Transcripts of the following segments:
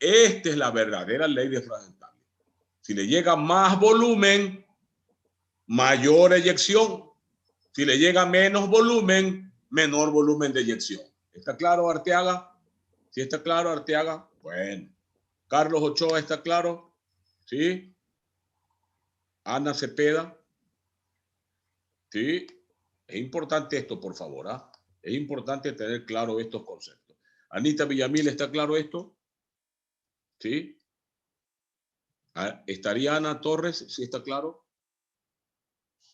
Esta es la verdadera ley de fragmentario. Si le llega más volumen, mayor eyección. Si le llega menos volumen, menor volumen de eyección. ¿Está claro, Arteaga? ¿Sí está claro, Arteaga? Bueno. Carlos Ochoa, ¿está claro? ¿Sí? Ana Cepeda. ¿Sí? Es importante esto, por favor. ¿Ah? Es importante tener claro estos conceptos. Anita Villamil, ¿está claro esto? ¿Sí? ¿Estaría Ana Torres? ¿Sí está claro?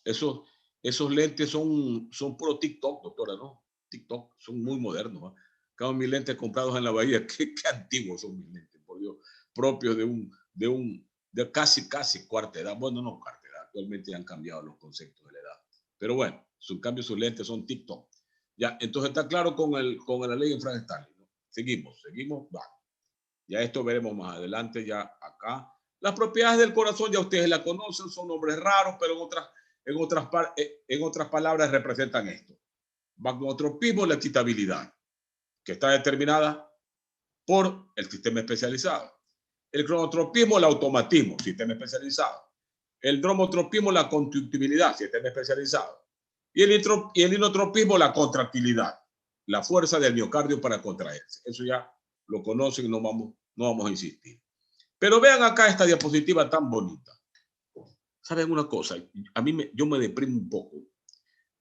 Esos lentes son puro TikTok, doctora, ¿no? TikTok, son muy modernos. ¿No? Cada mis lentes comprados en la Bahía, qué antiguos son mis lentes, por Dios, propios de casi cuarta edad. Bueno, no cuarta edad, actualmente han cambiado los conceptos de la edad. Pero bueno, en cambio sus lentes son TikTok. Ya, entonces está claro con la ley en Frankenstein, ¿no? Seguimos, va. Ya esto veremos más adelante, ya acá. Las propiedades del corazón ya ustedes la conocen, son nombres raros, pero en otras palabras representan esto. Magnotropismo, la excitabilidad, que está determinada por el sistema especializado. El cronotropismo, el automatismo, sistema especializado. El dromotropismo, la conductibilidad, sistema especializado. Y el inotropismo, la contractilidad, la fuerza del miocardio para contraerse. Eso ya lo conocen y no vamos a insistir. Pero vean acá esta diapositiva tan bonita. ¿Saben una cosa? Yo me deprimo un poco.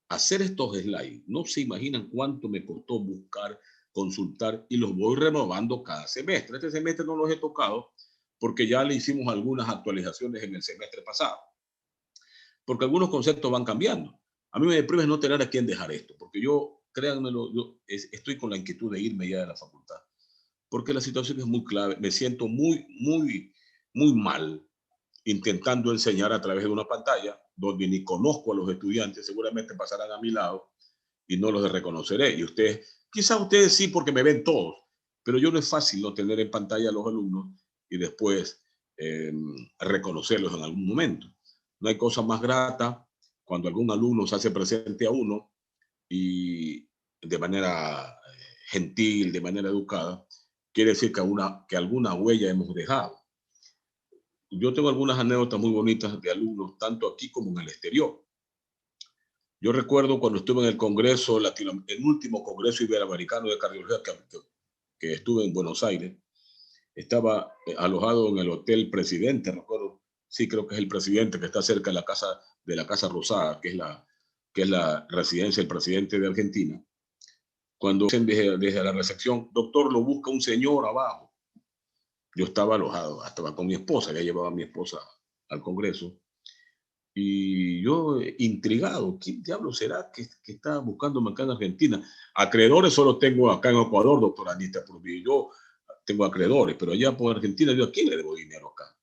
Hacer estos slides, no se imaginan cuánto me costó buscar, consultar, y los voy renovando cada semestre. Este semestre no los he tocado porque ya le hicimos algunas actualizaciones en el semestre pasado. Porque algunos conceptos van cambiando. A mí me deprime no tener a quién dejar esto, porque créanmelo, estoy con la inquietud de irme ya de la facultad. Porque la situación es muy clave. Me siento muy mal intentando enseñar a través de una pantalla donde ni conozco a los estudiantes, seguramente pasarán a mi lado y no los reconoceré. Y quizás ustedes sí, porque me ven todos, pero yo no es fácil no tener en pantalla a los alumnos y después reconocerlos en algún momento. No hay cosa más grata cuando algún alumno se hace presente a uno y de manera gentil, de manera educada, quiere decir que alguna huella hemos dejado. Yo tengo algunas anécdotas muy bonitas de alumnos, tanto aquí como en el exterior. Yo recuerdo cuando estuve en el Congreso el último Congreso Iberoamericano de Cardiología que estuve en Buenos Aires, estaba alojado en el Hotel Presidente, recuerdo, sí, creo que es el Presidente, que está cerca de la Casa Rosada, que es la residencia del presidente de Argentina. Cuando desde la recepción, doctor, lo busca un señor abajo. Yo estaba alojado, estaba con mi esposa, ya llevaba a mi esposa al Congreso, y yo intrigado, ¿quién diablo será que está buscándome acá en Argentina? Acreedores solo tengo acá en Ecuador, doctora Anita, porque yo tengo acreedores, pero allá por Argentina, ¿yo a quién le debo dinero acá?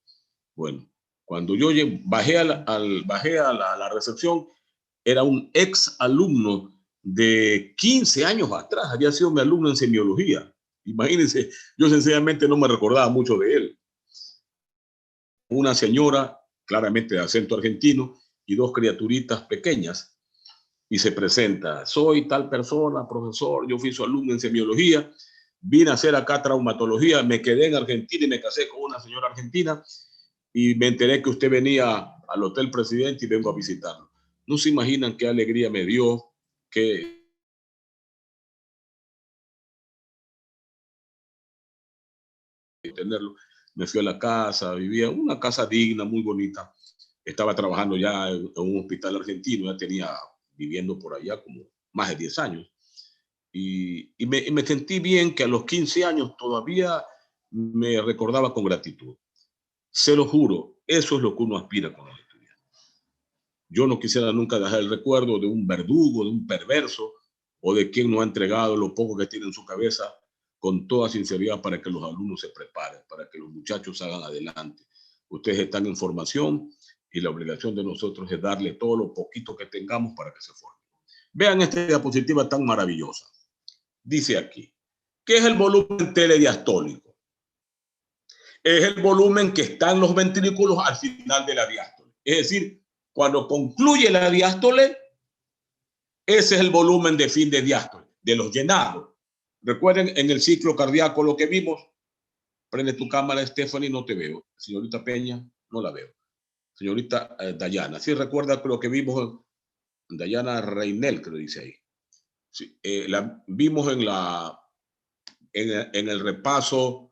Bueno, cuando yo bajé a la recepción, era un ex alumno de 15 años atrás, había sido mi alumno en semiología. Imagínense, yo sencillamente no me recordaba mucho de él. Una señora, claramente de acento argentino, y dos criaturitas pequeñas, y se presenta, soy tal persona, profesor, yo fui su alumno en semiología, vine a hacer acá traumatología, me quedé en Argentina y me casé con una señora argentina, y me enteré que usted venía al Hotel Presidente y vengo a visitarlo. No se imaginan qué alegría me dio, que tenerlo. Me fui a la casa, vivía en una casa digna, muy bonita. Estaba trabajando ya en un hospital argentino, ya tenía viviendo por allá como más de 10 años. Y me sentí bien que a los 15 años todavía me recordaba con gratitud. Se lo juro, eso es lo que uno aspira con los estudiantes. Yo no quisiera nunca dejar el recuerdo de un verdugo, de un perverso, o de quien no ha entregado lo poco que tiene en su cabeza con toda sinceridad para que los alumnos se preparen, para que los muchachos salgan adelante. Ustedes están en formación y la obligación de nosotros es darle todo lo poquito que tengamos para que se formen. Vean esta diapositiva tan maravillosa. Dice aquí, ¿qué es el volumen telediastólico? Es el volumen que está en los ventrículos al final de la diástole. Es decir, cuando concluye la diástole, ese es el volumen de fin de diástole, de los llenados. Recuerden en el ciclo cardíaco lo que vimos, Prende tu cámara, Stephanie, no te veo. Señorita Peña, no la veo. Señorita Dayana, ¿sí recuerda lo que vimos? Dayana Reinel, que lo dice ahí. Sí, la vimos en el repaso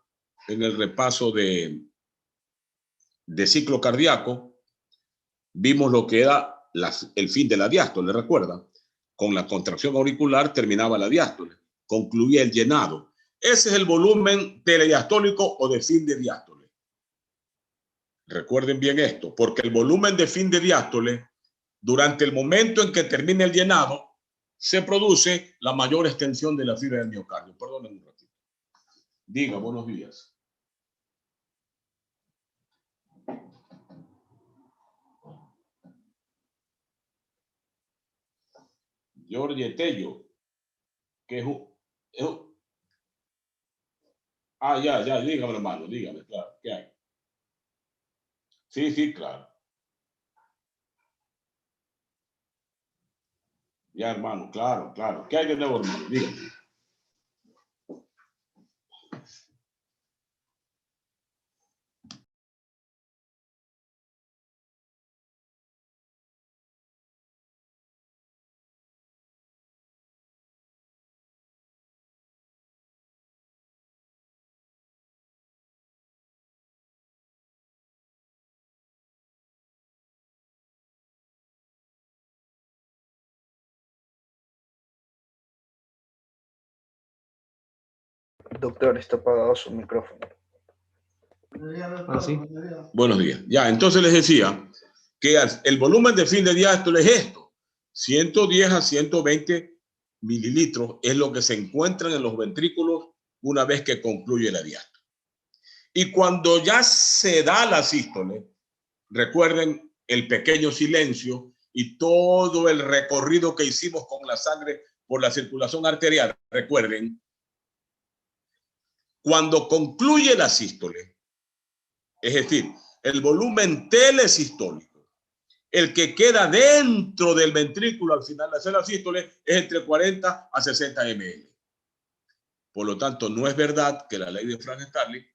de ciclo cardíaco. Vimos lo que era el fin de la diástole, ¿recuerda? Con la contracción auricular terminaba la diástole, concluía el llenado. Ese es el volumen telediastólico o de fin de diástole. Recuerden bien esto, porque el volumen de fin de diástole, durante el momento en que termina el llenado, se produce la mayor extensión de la fibra del miocardio. Perdonen un ratito. Diga, buenos días. Jorge Tello, que es un... Ah, ya, dígame, hermano, dígame, claro, ¿qué hay? Sí, claro. Ya, hermano, claro. ¿Qué hay de nuevo, hermano? Dígame. Doctor, está apagado su micrófono. Sí. Buenos días. Ya, entonces les decía que el volumen de fin de diástole es esto. 110 a 120 mililitros es lo que se encuentran en los ventrículos una vez que concluye la diástole. Y cuando ya se da la sístole, recuerden el pequeño silencio y todo el recorrido que hicimos con la sangre por la circulación arterial. Recuerden, cuando concluye la sístole, es decir, el volumen telesistólico, el que queda dentro del ventrículo al final de hacer la sístole, es entre 40 a 60 ml. Por lo tanto, no es verdad que la ley de Frank-Starling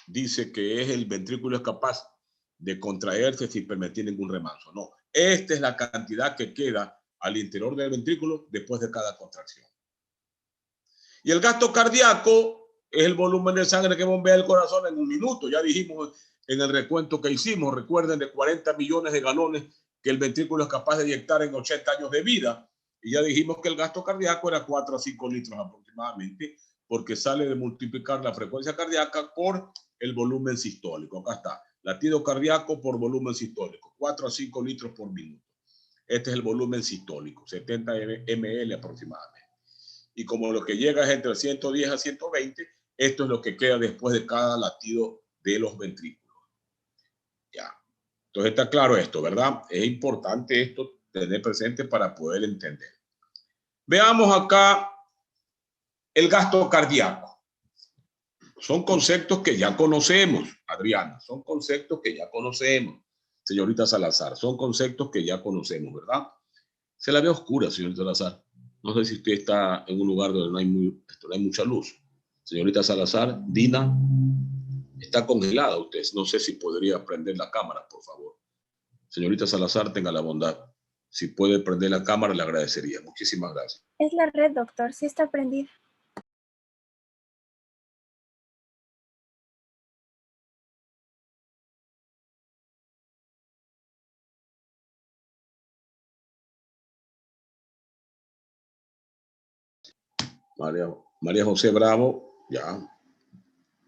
dice que el ventrículo es capaz de contraerse sin permitir ningún remanso. No, esta es la cantidad que queda al interior del ventrículo después de cada contracción. Y el gasto cardíaco es el volumen de sangre que bombea el corazón en un minuto. Ya dijimos en el recuento que hicimos, recuerden, de 40 millones de galones que el ventrículo es capaz de inyectar en 80 años de vida. Y ya dijimos que el gasto cardíaco era 4 a 5 litros aproximadamente, porque sale de multiplicar la frecuencia cardíaca por el volumen sistólico. Acá está, latido cardíaco por volumen sistólico, 4 a 5 litros por minuto. Este es el volumen sistólico, 70 ml aproximadamente. Y como lo que llega es entre 110 a 120, esto es lo que queda después de cada latido de los ventrículos. Ya. Entonces está claro esto, ¿verdad? Es importante esto tener presente para poder entender. Veamos acá el gasto cardíaco. Son conceptos que ya conocemos, Adriana, son conceptos que ya conocemos. Señorita Salazar, son conceptos que ya conocemos, ¿verdad? Se la ve oscura, señorita Salazar. No sé si usted está en un lugar donde no hay mucha luz. Señorita Salazar, Dina, está congelada usted. No sé si podría prender la cámara, por favor. Señorita Salazar, tenga la bondad. Si puede prender la cámara, le agradecería. Muchísimas gracias. Es la red, doctor. Sí está prendida. María José Bravo, ya.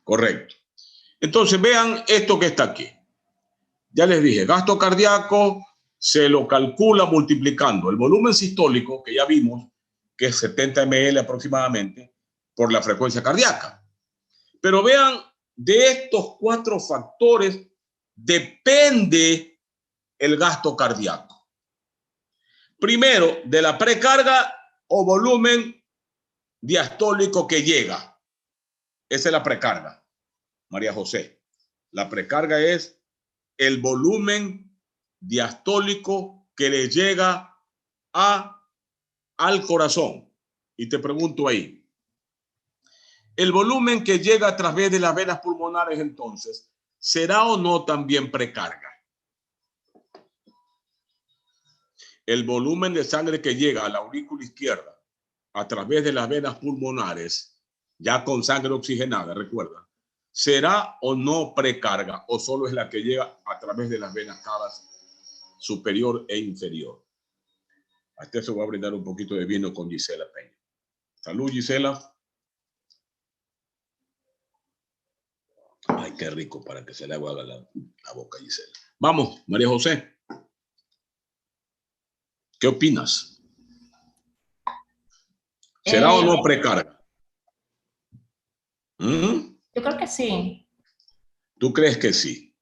Correcto. Entonces, vean esto que está aquí. Ya les dije, gasto cardíaco se lo calcula multiplicando el volumen sistólico, que ya vimos, que es 70 ml aproximadamente, por la frecuencia cardíaca. Pero vean, de estos 4 factores depende el gasto cardíaco. Primero, de la precarga o volumen diastólico que llega. Esa es la precarga, María José. La precarga es el volumen diastólico que le llega al corazón. Y te pregunto ahí, El volumen que llega a través de las venas pulmonares, entonces, ¿será o no también precarga? El volumen de sangre que llega a la aurícula izquierda a través de las venas pulmonares, ya con sangre oxigenada, recuerda, ¿será o no precarga o solo es la que llega a través de las venas cavas superior e inferior? Hasta eso voy a brindar un poquito de vino con Gisela Peña. Salud, Gisela. Ay, qué rico, para que se le haga la boca a Gisela. Vamos, María José. ¿Qué opinas? ¿Será o no precarga? Yo creo que sí. ¿Tú crees que sí?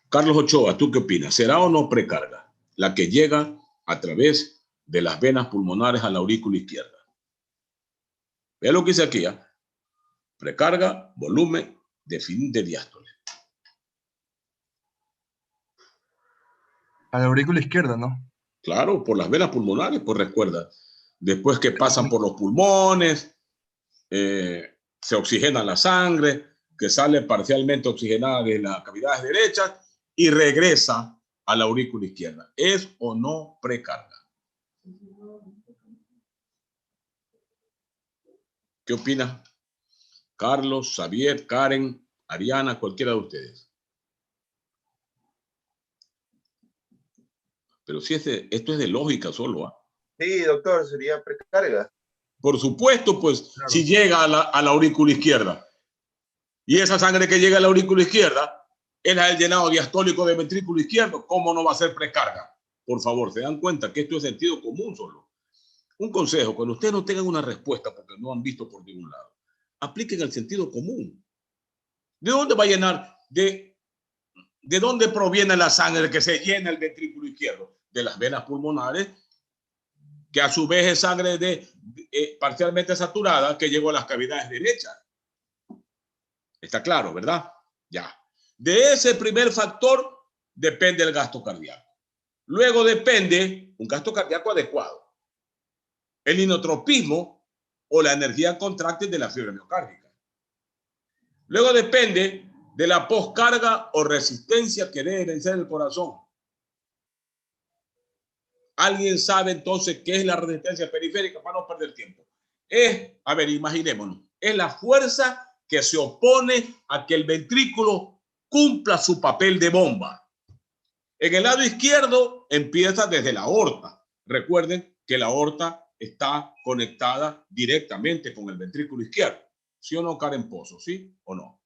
Carlos Ochoa, ¿tú qué opinas? ¿Será o no precarga la que llega a través de las venas pulmonares a la aurícula izquierda? Vea lo que dice aquí, ¿eh? Precarga, volumen, definir diástole. A la aurícula izquierda, ¿no? Claro, por las venas pulmonares, pues recuerda. Después que pasan por los pulmones, se oxigena la sangre, que sale parcialmente oxigenada de las cavidades derechas y regresa a la aurícula izquierda. ¿Es o no precarga? ¿Qué opina Carlos, Xavier, Karen, Ariana, cualquiera de ustedes? Pero si esto es de lógica solo, ¿ah? Sí, doctor, sería precarga. Por supuesto, pues, Claro. si llega a la aurícula izquierda y esa sangre que llega a la aurícula izquierda es la del llenado diastólico del ventrículo izquierdo, ¿cómo no va a ser precarga? Por favor, se dan cuenta que esto es sentido común solo. Un consejo, cuando ustedes no tengan una respuesta porque no han visto por ningún lado, apliquen el sentido común. ¿De dónde va a llenar? ¿De dónde proviene la sangre que se llena el ventrículo izquierdo? De las venas pulmonares, que a su vez es sangre parcialmente saturada que llegó a las cavidades derechas. Está claro, ¿verdad? Ya. De ese primer factor depende el gasto cardíaco. Luego depende un gasto cardíaco adecuado, el inotropismo o la energía contráctil de la fibra miocárdica. Luego depende de la poscarga o resistencia que debe vencer el corazón. ¿Alguien sabe entonces qué es la resistencia periférica para no perder tiempo? A ver, imaginémonos, es la fuerza que se opone a que el ventrículo cumpla su papel de bomba. En el lado izquierdo empieza desde la aorta. Recuerden que la aorta está conectada directamente con el ventrículo izquierdo. ¿Sí o no, Karen Pozo? ¿Sí o no?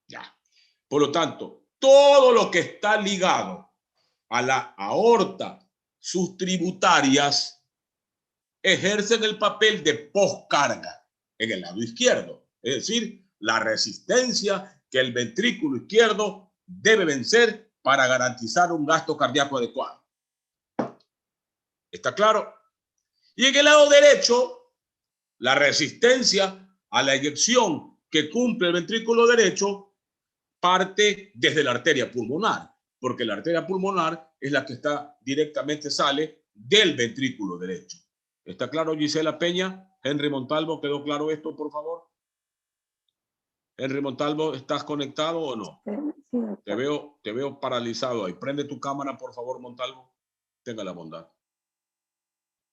Ya. Por lo tanto, todo lo que está ligado a la aorta, sus tributarias, ejercen el papel de poscarga en el lado izquierdo. Es decir, la resistencia que el ventrículo izquierdo debe vencer para garantizar un gasto cardíaco adecuado. ¿Está claro? Y en el lado derecho, la resistencia a la eyección que cumple el ventrículo derecho parte desde la arteria pulmonar, porque la arteria pulmonar es la que directamente sale del ventrículo derecho. ¿Está claro, Gisela Peña? Henry Montalvo, ¿quedó claro esto, por favor? Henry Montalvo, ¿estás conectado o no? Sí, Te veo paralizado ahí. Prende tu cámara, por favor, Montalvo. Tenga la bondad.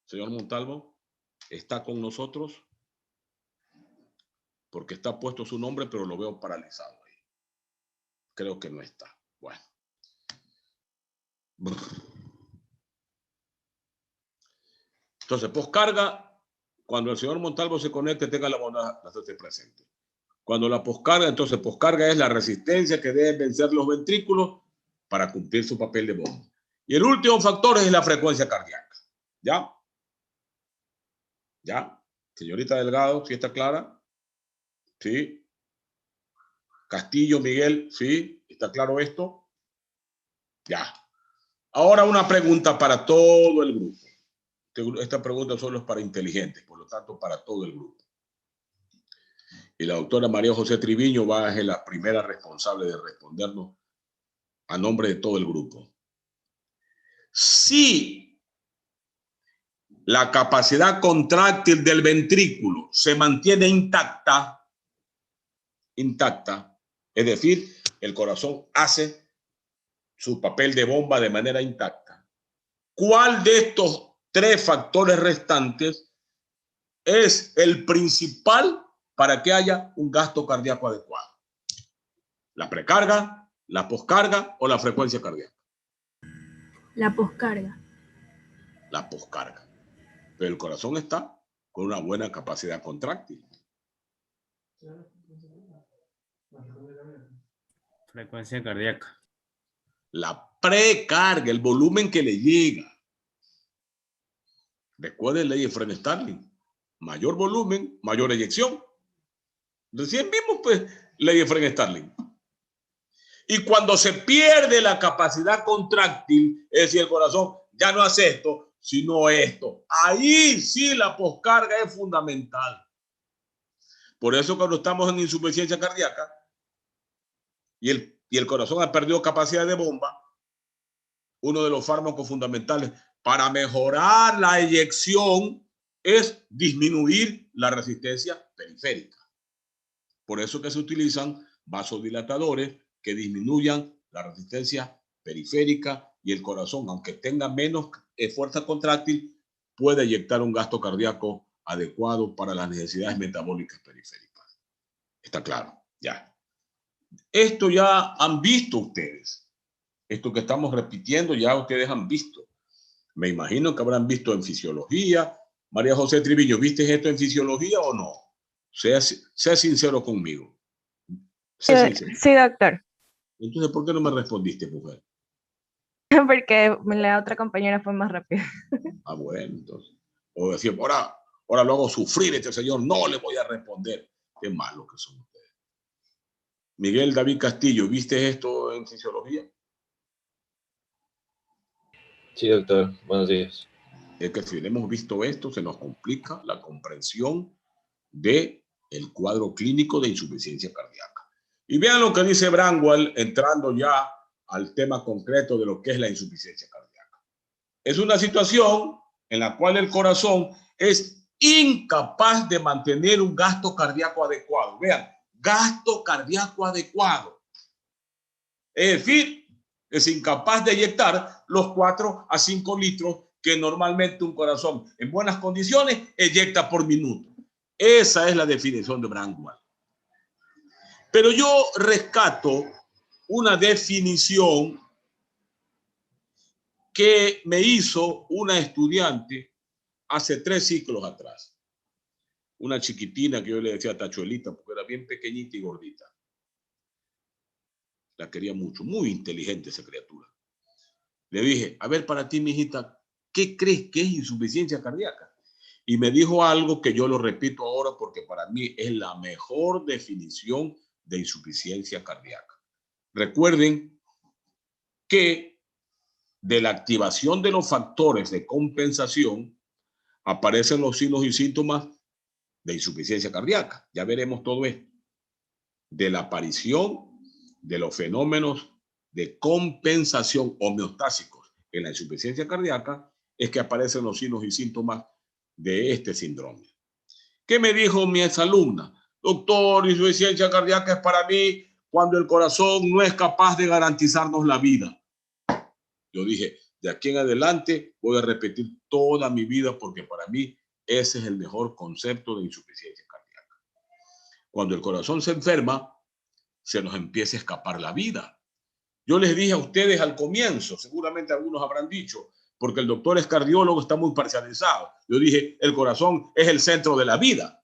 Señor Montalvo, ¿está con nosotros? Porque está puesto su nombre, pero lo veo paralizado ahí. Creo que no está. Bueno. Entonces, poscarga, cuando el señor Montalvo se conecte, tenga la bondad de hacerse presente. Cuando la poscarga, entonces poscarga es la resistencia que deben vencer los ventrículos para cumplir su papel de bomba. Y el último factor es la frecuencia cardíaca. ¿Ya? ¿Ya? Señorita Delgado, ¿sí está clara? ¿Sí? Castillo, Miguel, ¿sí? ¿Está claro esto? Ya. Ahora una pregunta para todo el grupo. Esta pregunta solo es para inteligentes, por lo tanto para todo el grupo. Y la doctora María José Triviño va a ser la primera responsable de respondernos a nombre de todo el grupo. Si la capacidad contráctil del ventrículo se mantiene intacta, es decir, el corazón hace su papel de bomba de manera intacta. ¿Cuál de estos tres factores restantes es el principal para que haya un gasto cardíaco adecuado? ¿La precarga, la poscarga o la frecuencia cardíaca? La poscarga. La poscarga. Pero el corazón está con una buena capacidad contráctil. Frecuencia cardíaca. La precarga, el volumen que le llega. Recuerden la ley de Fresnel-Starling. Mayor volumen, mayor eyección. Recién vimos, pues, ley de Fresnel-Starling. Y cuando se pierde la capacidad contráctil, es decir, el corazón ya no hace esto, sino esto. Ahí sí la poscarga es fundamental. Por eso cuando estamos en insuficiencia cardíaca y el corazón ha perdido capacidad de bomba, uno de los fármacos fundamentales para mejorar la eyección es disminuir la resistencia periférica. Por eso que se utilizan vasodilatadores que disminuyan la resistencia periférica y el corazón, aunque tenga menos fuerza contráctil, puede eyectar un gasto cardíaco adecuado para las necesidades metabólicas periféricas. Está claro, ya. Esto ya han visto ustedes. Esto que estamos repitiendo ya ustedes han visto. Me imagino que habrán visto en fisiología. María José Triviño, ¿viste esto en fisiología o no? Sea sincero conmigo. Sea sincero. Sí, doctor. Entonces, ¿por qué no me respondiste, mujer? Porque la otra compañera fue más rápida. Ah, bueno, entonces. O decir, ahora lo hago sufrir este señor, no le voy a responder. Qué malos que son ustedes. Miguel David Castillo, ¿viste esto en fisiología? Sí, doctor. Buenos días. Es que si hemos visto esto, se nos complica la comprensión del cuadro clínico de insuficiencia cardíaca. Y vean lo que dice Bramwell, entrando ya al tema concreto de lo que es la insuficiencia cardíaca. Es una situación en la cual el corazón es incapaz de mantener un gasto cardíaco adecuado. Vean, gasto cardíaco adecuado. Es decir, es incapaz de eyectar los 4 a 5 litros que normalmente un corazón en buenas condiciones eyecta por minuto. Esa es la definición de Bramwell. Pero yo rescato una definición que me hizo una estudiante hace 3 ciclos atrás. Una chiquitina que yo le decía tachuelita porque era bien pequeñita y gordita. La quería mucho, muy inteligente esa criatura. Le dije, a ver, para ti, mijita, ¿qué crees que es insuficiencia cardíaca? Y me dijo algo que yo lo repito ahora porque para mí es la mejor definición de insuficiencia cardíaca. Recuerden que de la activación de los factores de compensación aparecen los signos y síntomas de insuficiencia cardíaca. Ya veremos todo esto. De la aparición de los fenómenos de compensación homeostásicos en la insuficiencia cardíaca es que aparecen los signos y síntomas de este síndrome. ¿Qué me dijo mi exalumna? Doctor, insuficiencia cardíaca es para mí cuando el corazón no es capaz de garantizarnos la vida. Yo dije, de aquí en adelante voy a repetir toda mi vida porque para mí ese es el mejor concepto de insuficiencia cardíaca. Cuando el corazón se enferma, se nos empieza a escapar la vida. Yo les dije a ustedes al comienzo, seguramente algunos habrán dicho, porque el doctor es cardiólogo, está muy parcializado. Yo dije, el corazón es el centro de la vida.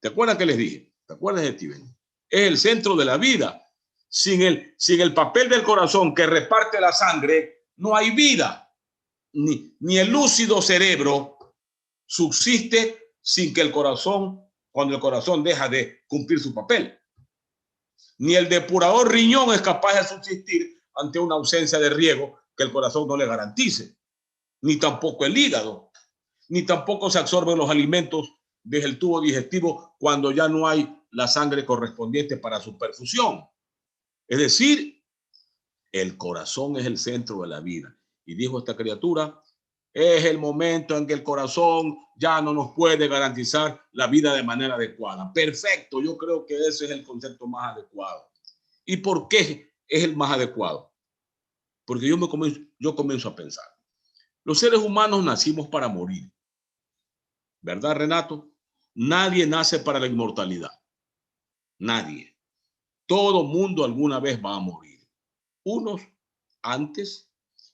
¿Te acuerdas que les dije? ¿Te acuerdas, Steven? Es el centro de la vida. Sin el papel del corazón que reparte la sangre, no hay vida. Ni el lúcido cerebro subsiste sin que el corazón, cuando el corazón deja de cumplir su papel. Ni el depurador riñón es capaz de subsistir ante una ausencia de riego que el corazón no le garantice. Ni tampoco el hígado. Ni tampoco se absorben los alimentos desde el tubo digestivo cuando ya no hay la sangre correspondiente para su perfusión. Es decir, el corazón es el centro de la vida. Y dijo esta criatura, Es el momento en que el corazón ya no nos puede garantizar la vida de manera adecuada. Perfecto, yo creo que ese es el concepto más adecuado. ¿Y por qué es el más adecuado? Porque yo comienzo a pensar. Los seres humanos nacimos para morir. ¿Verdad, Renato? Nadie nace para la inmortalidad. Nadie. Todo mundo alguna vez va a morir. Unos antes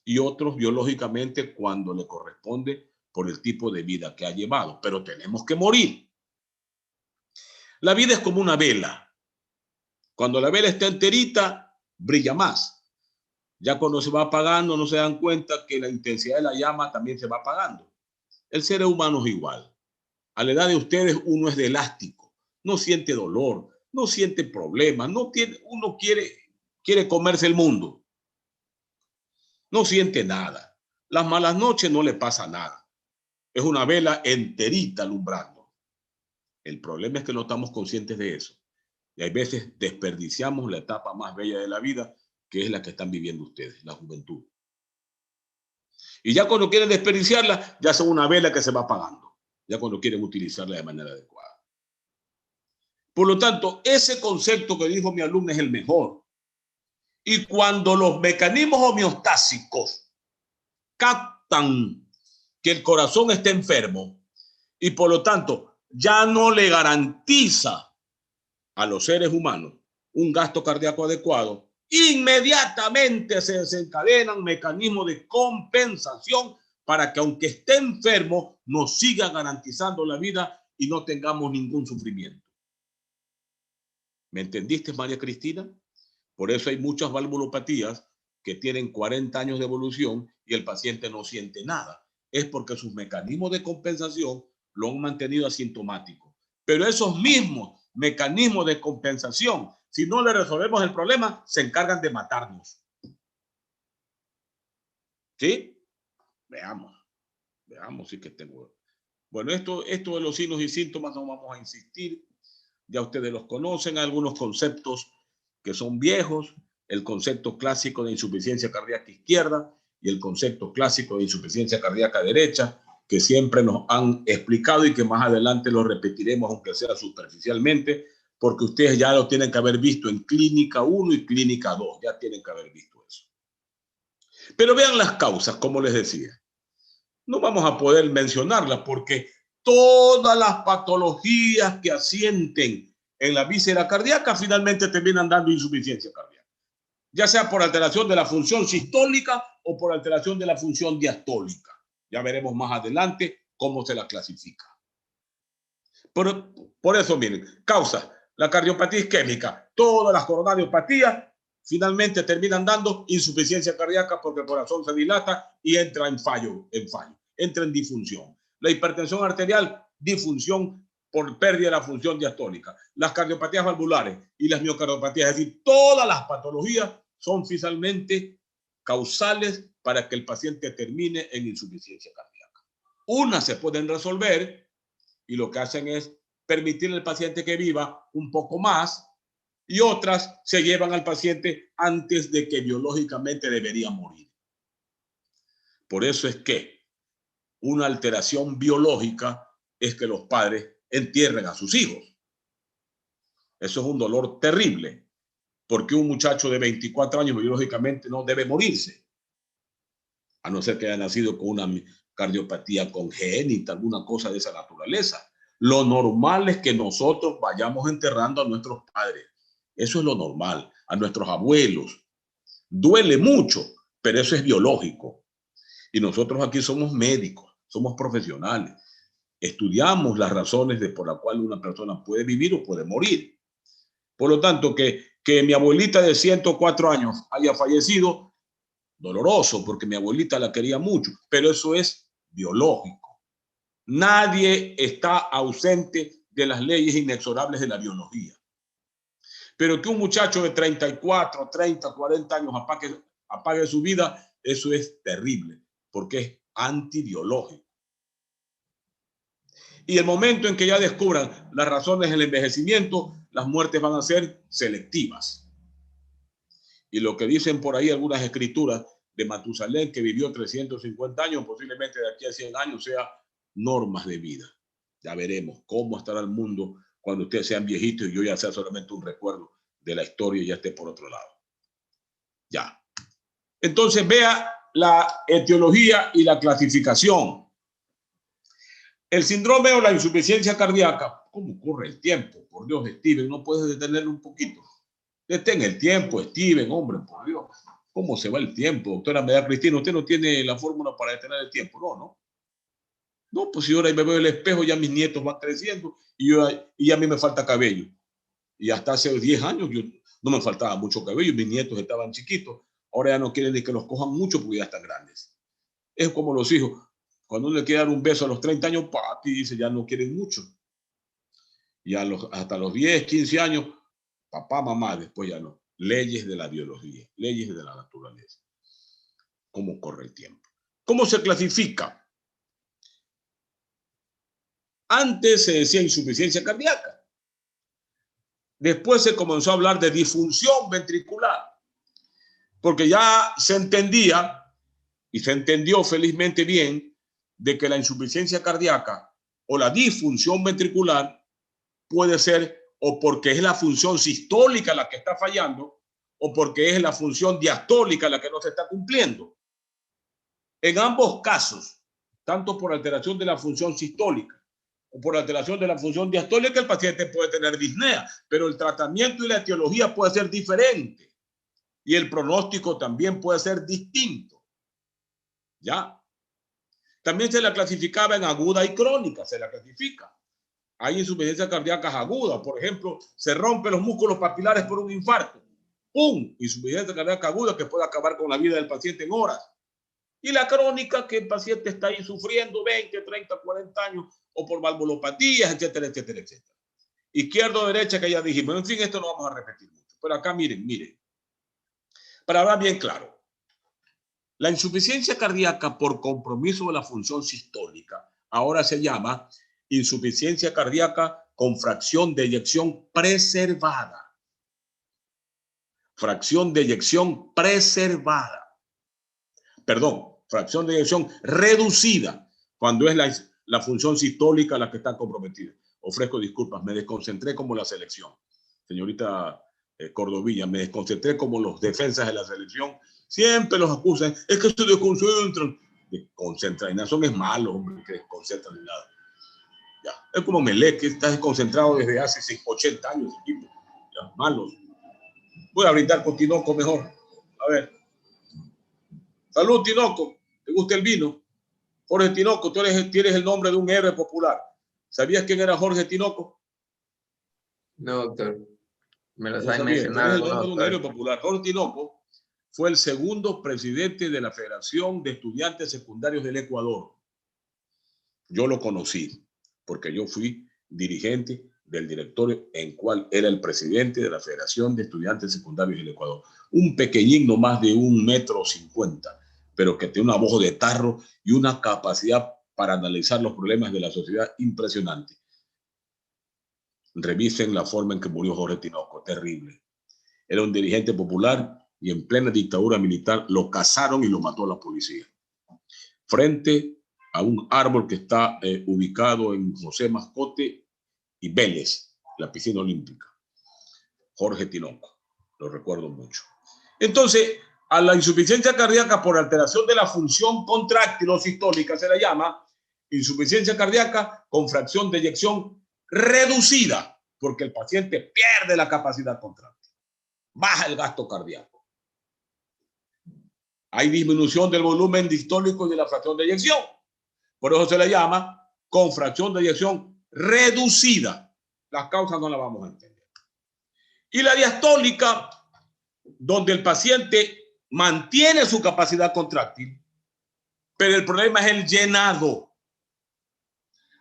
y otros biológicamente cuando le corresponde por el tipo de vida que ha llevado. Pero tenemos que morir. La vida es como una vela. Cuando la vela está enterita, brilla más. Ya cuando se va apagando, no se dan cuenta que la intensidad de la llama también se va apagando. El ser humano es igual. A la edad de ustedes, uno es de elástico. No siente dolor, no siente problemas, uno quiere comerse el mundo. No siente nada. Las malas noches no le pasa nada. Es una vela enterita alumbrando. El problema es que no estamos conscientes de eso. Y hay veces desperdiciamos la etapa más bella de la vida, que es la que están viviendo ustedes, la juventud. Y ya cuando quieren desperdiciarla, ya son una vela que se va apagando. Ya cuando quieren utilizarla de manera adecuada. Por lo tanto, ese concepto que dijo mi alumno es el mejor. Y cuando los mecanismos homeostásicos captan que el corazón está enfermo y por lo tanto ya no le garantiza a los seres humanos un gasto cardíaco adecuado, inmediatamente se desencadenan mecanismos de compensación para que aunque esté enfermo nos siga garantizando la vida y no tengamos ningún sufrimiento. ¿Me entendiste, María Cristina? Por eso hay muchas valvulopatías que tienen 40 años de evolución y el paciente no siente nada. Es porque sus mecanismos de compensación lo han mantenido asintomático. Pero esos mismos mecanismos de compensación, si no le resolvemos el problema, se encargan de matarnos. ¿Sí? Veamos si que tengo. Bueno, esto de los signos y síntomas no vamos a insistir. Ya ustedes los conocen, algunos conceptos que son viejos, el concepto clásico de insuficiencia cardíaca izquierda y el concepto clásico de insuficiencia cardíaca derecha, que siempre nos han explicado y que más adelante lo repetiremos, aunque sea superficialmente, porque ustedes ya lo tienen que haber visto en clínica 1 y clínica 2, ya tienen que haber visto eso. Pero vean las causas, como les decía. No vamos a poder mencionarlas porque todas las patologías que asienten en la víscera cardíaca finalmente terminan dando insuficiencia cardíaca, ya sea por alteración de la función sistólica o por alteración de la función diastólica. Ya veremos más adelante cómo se la clasifica. Por eso, miren, causa la cardiopatía isquémica, todas las coronariopatías finalmente terminan dando insuficiencia cardíaca porque el corazón se dilata y entra en fallo, entra en disfunción. La hipertensión arterial, disfunción por pérdida de la función diastólica. Las cardiopatías valvulares y las miocardiopatías, es decir, todas las patologías son finalmente causales para que el paciente termine en insuficiencia cardíaca. Unas se pueden resolver y lo que hacen es permitirle al paciente que viva un poco más y otras se llevan al paciente antes de que biológicamente debería morir. Por eso es que una alteración biológica es que los padres entierren a sus hijos. Eso es un dolor terrible, porque un muchacho de 24 años biológicamente no debe morirse, a no ser que haya nacido con una cardiopatía congénita, alguna cosa de esa naturaleza. Lo normal es que nosotros vayamos enterrando a nuestros padres. Eso es lo normal, a nuestros abuelos. Duele mucho, pero eso es biológico. Y nosotros aquí somos médicos, somos profesionales. Estudiamos las razones por las cuales una persona puede vivir o puede morir. Por lo tanto, que mi abuelita de 104 años haya fallecido, doloroso, porque mi abuelita la quería mucho, pero eso es biológico. Nadie está ausente de las leyes inexorables de la biología. Pero que un muchacho de 34, 30, 40 años apague su vida, eso es terrible, porque es antibiológico. Y el momento en que ya descubran las razones del envejecimiento, las muertes van a ser selectivas. Y lo que dicen por ahí algunas escrituras, de Matusalén, que vivió 350 años, posiblemente de aquí a 100 años sea normas de vida. Ya veremos cómo estará el mundo cuando ustedes sean viejitos y yo ya sea solamente un recuerdo de la historia y ya esté por otro lado. Ya. Entonces vea la etiología y la clasificación. El síndrome o la insuficiencia cardíaca. ¿Cómo corre el tiempo? Por Dios, Steven, ¿no puedes detenerlo un poquito? Detén el tiempo, Steven, hombre, por Dios. ¿Cómo se va el tiempo? Doctora María Cristina, usted no tiene la fórmula para detener el tiempo. No, no. No, pues si ahora me veo el espejo, ya mis nietos van creciendo y a mí me falta cabello. Y hasta hace 10 años yo no me faltaba mucho cabello, mis nietos estaban chiquitos. Ahora ya no quieren ni que los cojan mucho porque ya están grandes. Es como los hijos. Cuando uno le quiere dar un beso a los 30 años, papi, dice, ya no quieren mucho. Y hasta los 10, 15 años, papá, mamá, después ya no. Leyes de la biología, leyes de la naturaleza. ¿Cómo corre el tiempo? ¿Cómo se clasifica? Antes se decía insuficiencia cardíaca. Después se comenzó a hablar de disfunción ventricular, porque ya se entendía, y se entendió felizmente bien, de que la insuficiencia cardíaca o la disfunción ventricular puede ser o porque es la función sistólica la que está fallando o porque es la función diastólica la que no se está cumpliendo. En ambos casos, tanto por alteración de la función sistólica o por alteración de la función diastólica, el paciente puede tener disnea, pero el tratamiento y la etiología puede ser diferente y el pronóstico también puede ser distinto. ¿Ya? También se la clasificaba en aguda y crónica, se la clasifica. Hay insuficiencia cardíaca aguda, por ejemplo, se rompen los músculos papilares por un infarto. ¡Pum! Insuficiencia cardíaca aguda que puede acabar con la vida del paciente en horas. Y la crónica, que el paciente está ahí sufriendo 20, 30, 40 años, o por valvulopatías, etcétera, etcétera, etcétera. Izquierda o derecha, que ya dijimos. En fin, esto no vamos a repetir mucho. Pero acá miren, para hablar bien claro. La insuficiencia cardíaca por compromiso de la función sistólica ahora se llama insuficiencia cardíaca con fracción de eyección preservada. Fracción de eyección preservada. Perdón, fracción de eyección reducida cuando es la función sistólica la que está comprometida. Ofrezco disculpas, me desconcentré como la selección. Señorita Cordovilla, me desconcentré como los defensas de la selección. Siempre los acusan, es que se desconcentran. Desconcentración es malo, hombre, que desconcentran ni nada. Ya. Es como Melec, que está desconcentrado desde hace 80 años. Equipo. Ya, malos. Voy a brindar con Tinoco mejor. A ver. Salud, Tinoco. ¿Te gusta el vino? Jorge Tinoco, tú tienes el nombre de un héroe popular. ¿Sabías quién era Jorge Tinoco? No, doctor. Me lo No saben sabía. mencionar. Tienes el nombre de un héroe popular. Jorge Tinoco fue el segundo presidente de la Federación de Estudiantes Secundarios del Ecuador. Yo lo conocí porque yo fui dirigente del directorio en cual era el presidente de la Federación de Estudiantes Secundarios del Ecuador. Un pequeñín, no más de 1,50 m, pero que tiene una voz de tarro y una capacidad para analizar los problemas de la sociedad impresionante. Revisen la forma en que murió Jorge Tinoco, terrible. Era un dirigente popular y en plena dictadura militar lo cazaron y lo mató la policía. Frente a un árbol que está ubicado en José Mascote y Vélez, la piscina olímpica. Jorge Tinoco, lo recuerdo mucho. Entonces, a la insuficiencia cardíaca por alteración de la función contráctil o sistólica se la llama insuficiencia cardíaca con fracción de eyección reducida, porque el paciente pierde la capacidad contráctil, baja el gasto cardíaco. Hay disminución del volumen distólico y de la fracción de eyección. Por eso se le llama con fracción de eyección reducida. Las causas no las vamos a entender. Y la diastólica, donde el paciente mantiene su capacidad contráctil, pero el problema es el llenado.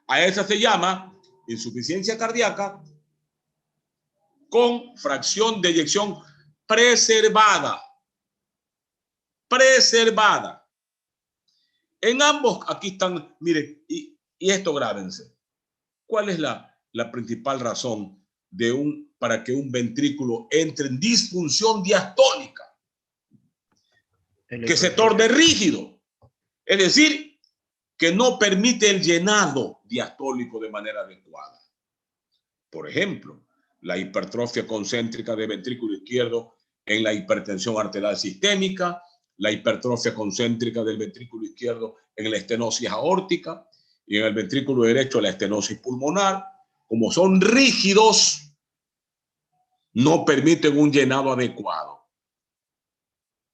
A esa se llama insuficiencia cardíaca con fracción de eyección preservada. Preservada. En ambos, aquí están, miren, y esto grábense. ¿Cuál es la principal razón para que un ventrículo entre en disfunción diastólica? que se torne rígido. Es decir, que no permite el llenado diastólico de manera adecuada. Por ejemplo, la hipertrofia concéntrica del ventrículo izquierdo en la hipertensión arterial sistémica, la hipertrofia concéntrica del ventrículo izquierdo en la estenosis aórtica y en el ventrículo derecho la estenosis pulmonar, como son rígidos, no permiten un llenado adecuado.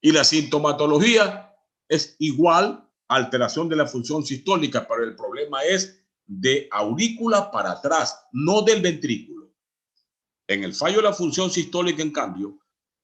Y la sintomatología es igual, alteración de la función sistólica, pero el problema es de aurícula para atrás, no del ventrículo. En el fallo de la función sistólica, en cambio,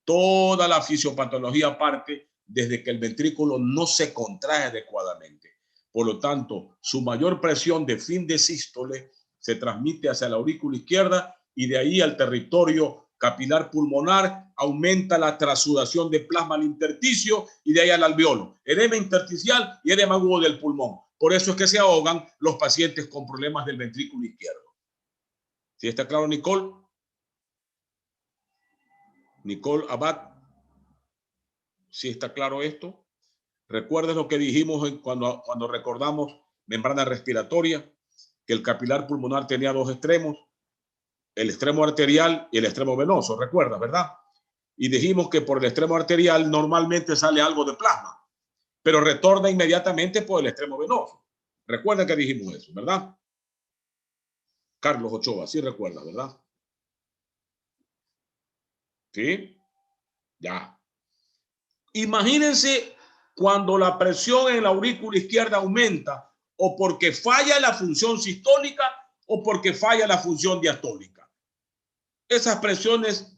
toda la fisiopatología parte desde que el ventrículo no se contrae adecuadamente. Por lo tanto, su mayor presión de fin de sístole se transmite hacia la aurícula izquierda y de ahí al territorio capilar pulmonar, aumenta la trasudación de plasma al intersticio y de ahí al alveolo, edema intersticial y edema agudo del pulmón. Por eso es que se ahogan los pacientes con problemas del ventrículo izquierdo. ¿Sí está claro, Nicole? Nicole Abad, ¿sí está claro esto? ¿Recuerdas lo que dijimos cuando recordamos membrana respiratoria? Que el capilar pulmonar tenía dos extremos, el extremo arterial y el extremo venoso, ¿recuerdas, verdad? Y dijimos que por el extremo arterial normalmente sale algo de plasma, pero retorna inmediatamente por el extremo venoso. Recuerda que dijimos eso, ¿verdad? Carlos Ochoa, sí recuerda, ¿verdad? ¿Sí? Ya. Imagínense cuando la presión en la aurícula izquierda aumenta o porque falla la función sistólica o porque falla la función diastólica. Esas presiones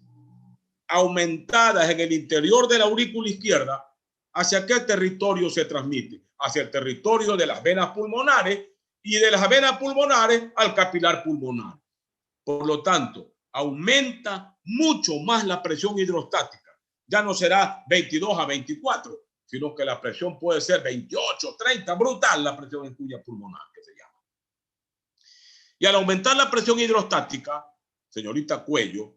aumentadas en el interior de la aurícula izquierda, ¿hacia qué territorio se transmite? Hacia el territorio de las venas pulmonares y de las venas pulmonares al capilar pulmonar. Por lo tanto, aumenta mucho más la presión hidrostática. Ya no será 22 a 24, sino que la presión puede ser 28, 30, brutal la presión en cuya pulmonar, que se llama. Y al aumentar la presión hidrostática, señorita Cuello,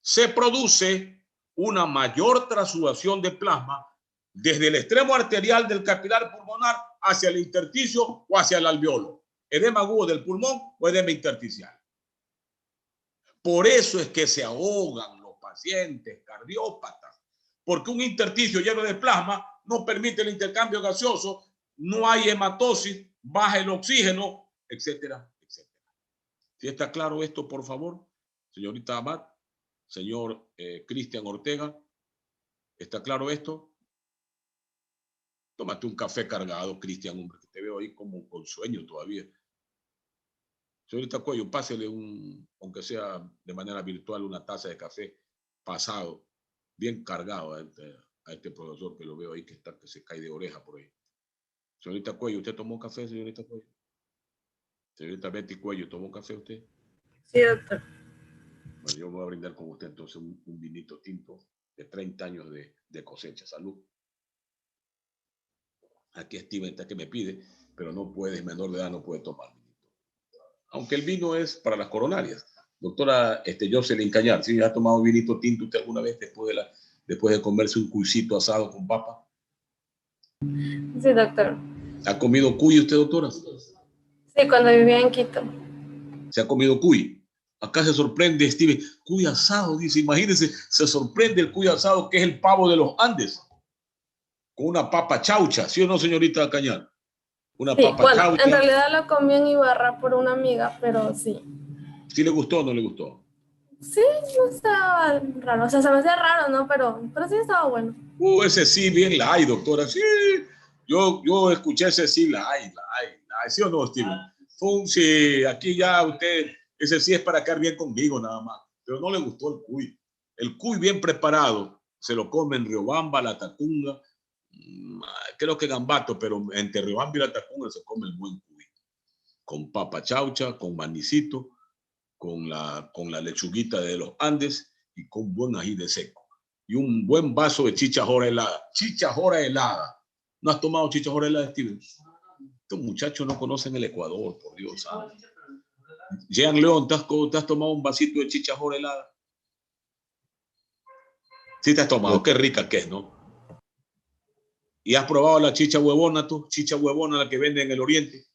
se produce una mayor trasudación de plasma desde el extremo arterial del capilar pulmonar hacia el intersticio o hacia el alveolo. Edema agudo del pulmón o edema intersticial. Por eso es que se ahogan los pacientes cardiópatas, porque un intersticio lleno de plasma no permite el intercambio gaseoso, no hay hematosis, baja el oxígeno, etcétera, etcétera. ¿Sí está claro esto, por favor? Señorita Abad, señor Cristian Ortega, ¿está claro esto? Tómate un café cargado, Cristian, hombre, que te veo ahí como con sueño todavía. Señorita Cuello, pásele aunque sea de manera virtual, una taza de café pasado, bien cargado a este profesor que lo veo ahí que se cae de oreja por ahí. Señorita Cuello, ¿usted tomó café, señorita Cuello? Señorita Betty Cuello, ¿tomó café usted? Sí, doctor. Bueno, yo me voy a brindar con usted entonces un vinito tinto de 30 años de cosecha. Salud. Aquí Steven está que me pide, pero no puede, es menor de edad, no puede tomar vinito. Aunque el vino es para las coronarias. Doctora Jocelyn Cañar, ¿sí ha tomado vinito tinto usted alguna vez después de comerse un cuisito asado con papa? Sí, doctor. ¿Ha comido cuy usted, doctora? Sí, cuando vivía en Quito. ¿Se ha comido cuy? Acá se sorprende Steven, cuy asado, dice, imagínense, se sorprende el cuy asado que es el pavo de los Andes, con una papa chaucha, ¿sí o no, señorita Cañar? Una Sí, papa bueno, chaucha. en realidad lo comí en Ibarra por una amiga, pero sí. ¿Sí le gustó o no le gustó? Sí, no estaba raro, o sea, se me hacía raro, ¿no? Pero sí estaba bueno. Ese sí, bien light, doctora, sí. Yo escuché ese sí, light, ¿sí o no, Steven? Sí, aquí ya usted, ese sí es para quedar bien conmigo nada más, pero no le gustó el cuy. El cuy bien preparado, se lo come en Riobamba, La Tacunga, creo que Gambato, pero entre Riobamba y La Tacunga se come el buen cuy. Con papa chaucha, con manicito, con la lechuguita de los Andes y con buen ají de seco. Y un buen vaso de chichajora helada. Chichajora helada. ¿No has tomado chichajora helada, Steven? Estos muchachos no conocen el Ecuador, por Dios santo. Jean León, ¿te has tomado un vasito de chichajora helada? Sí te has tomado. Qué rica que es, ¿no? ¿Y has probado la chicha huevona tú? Chicha huevona, la que venden en el oriente.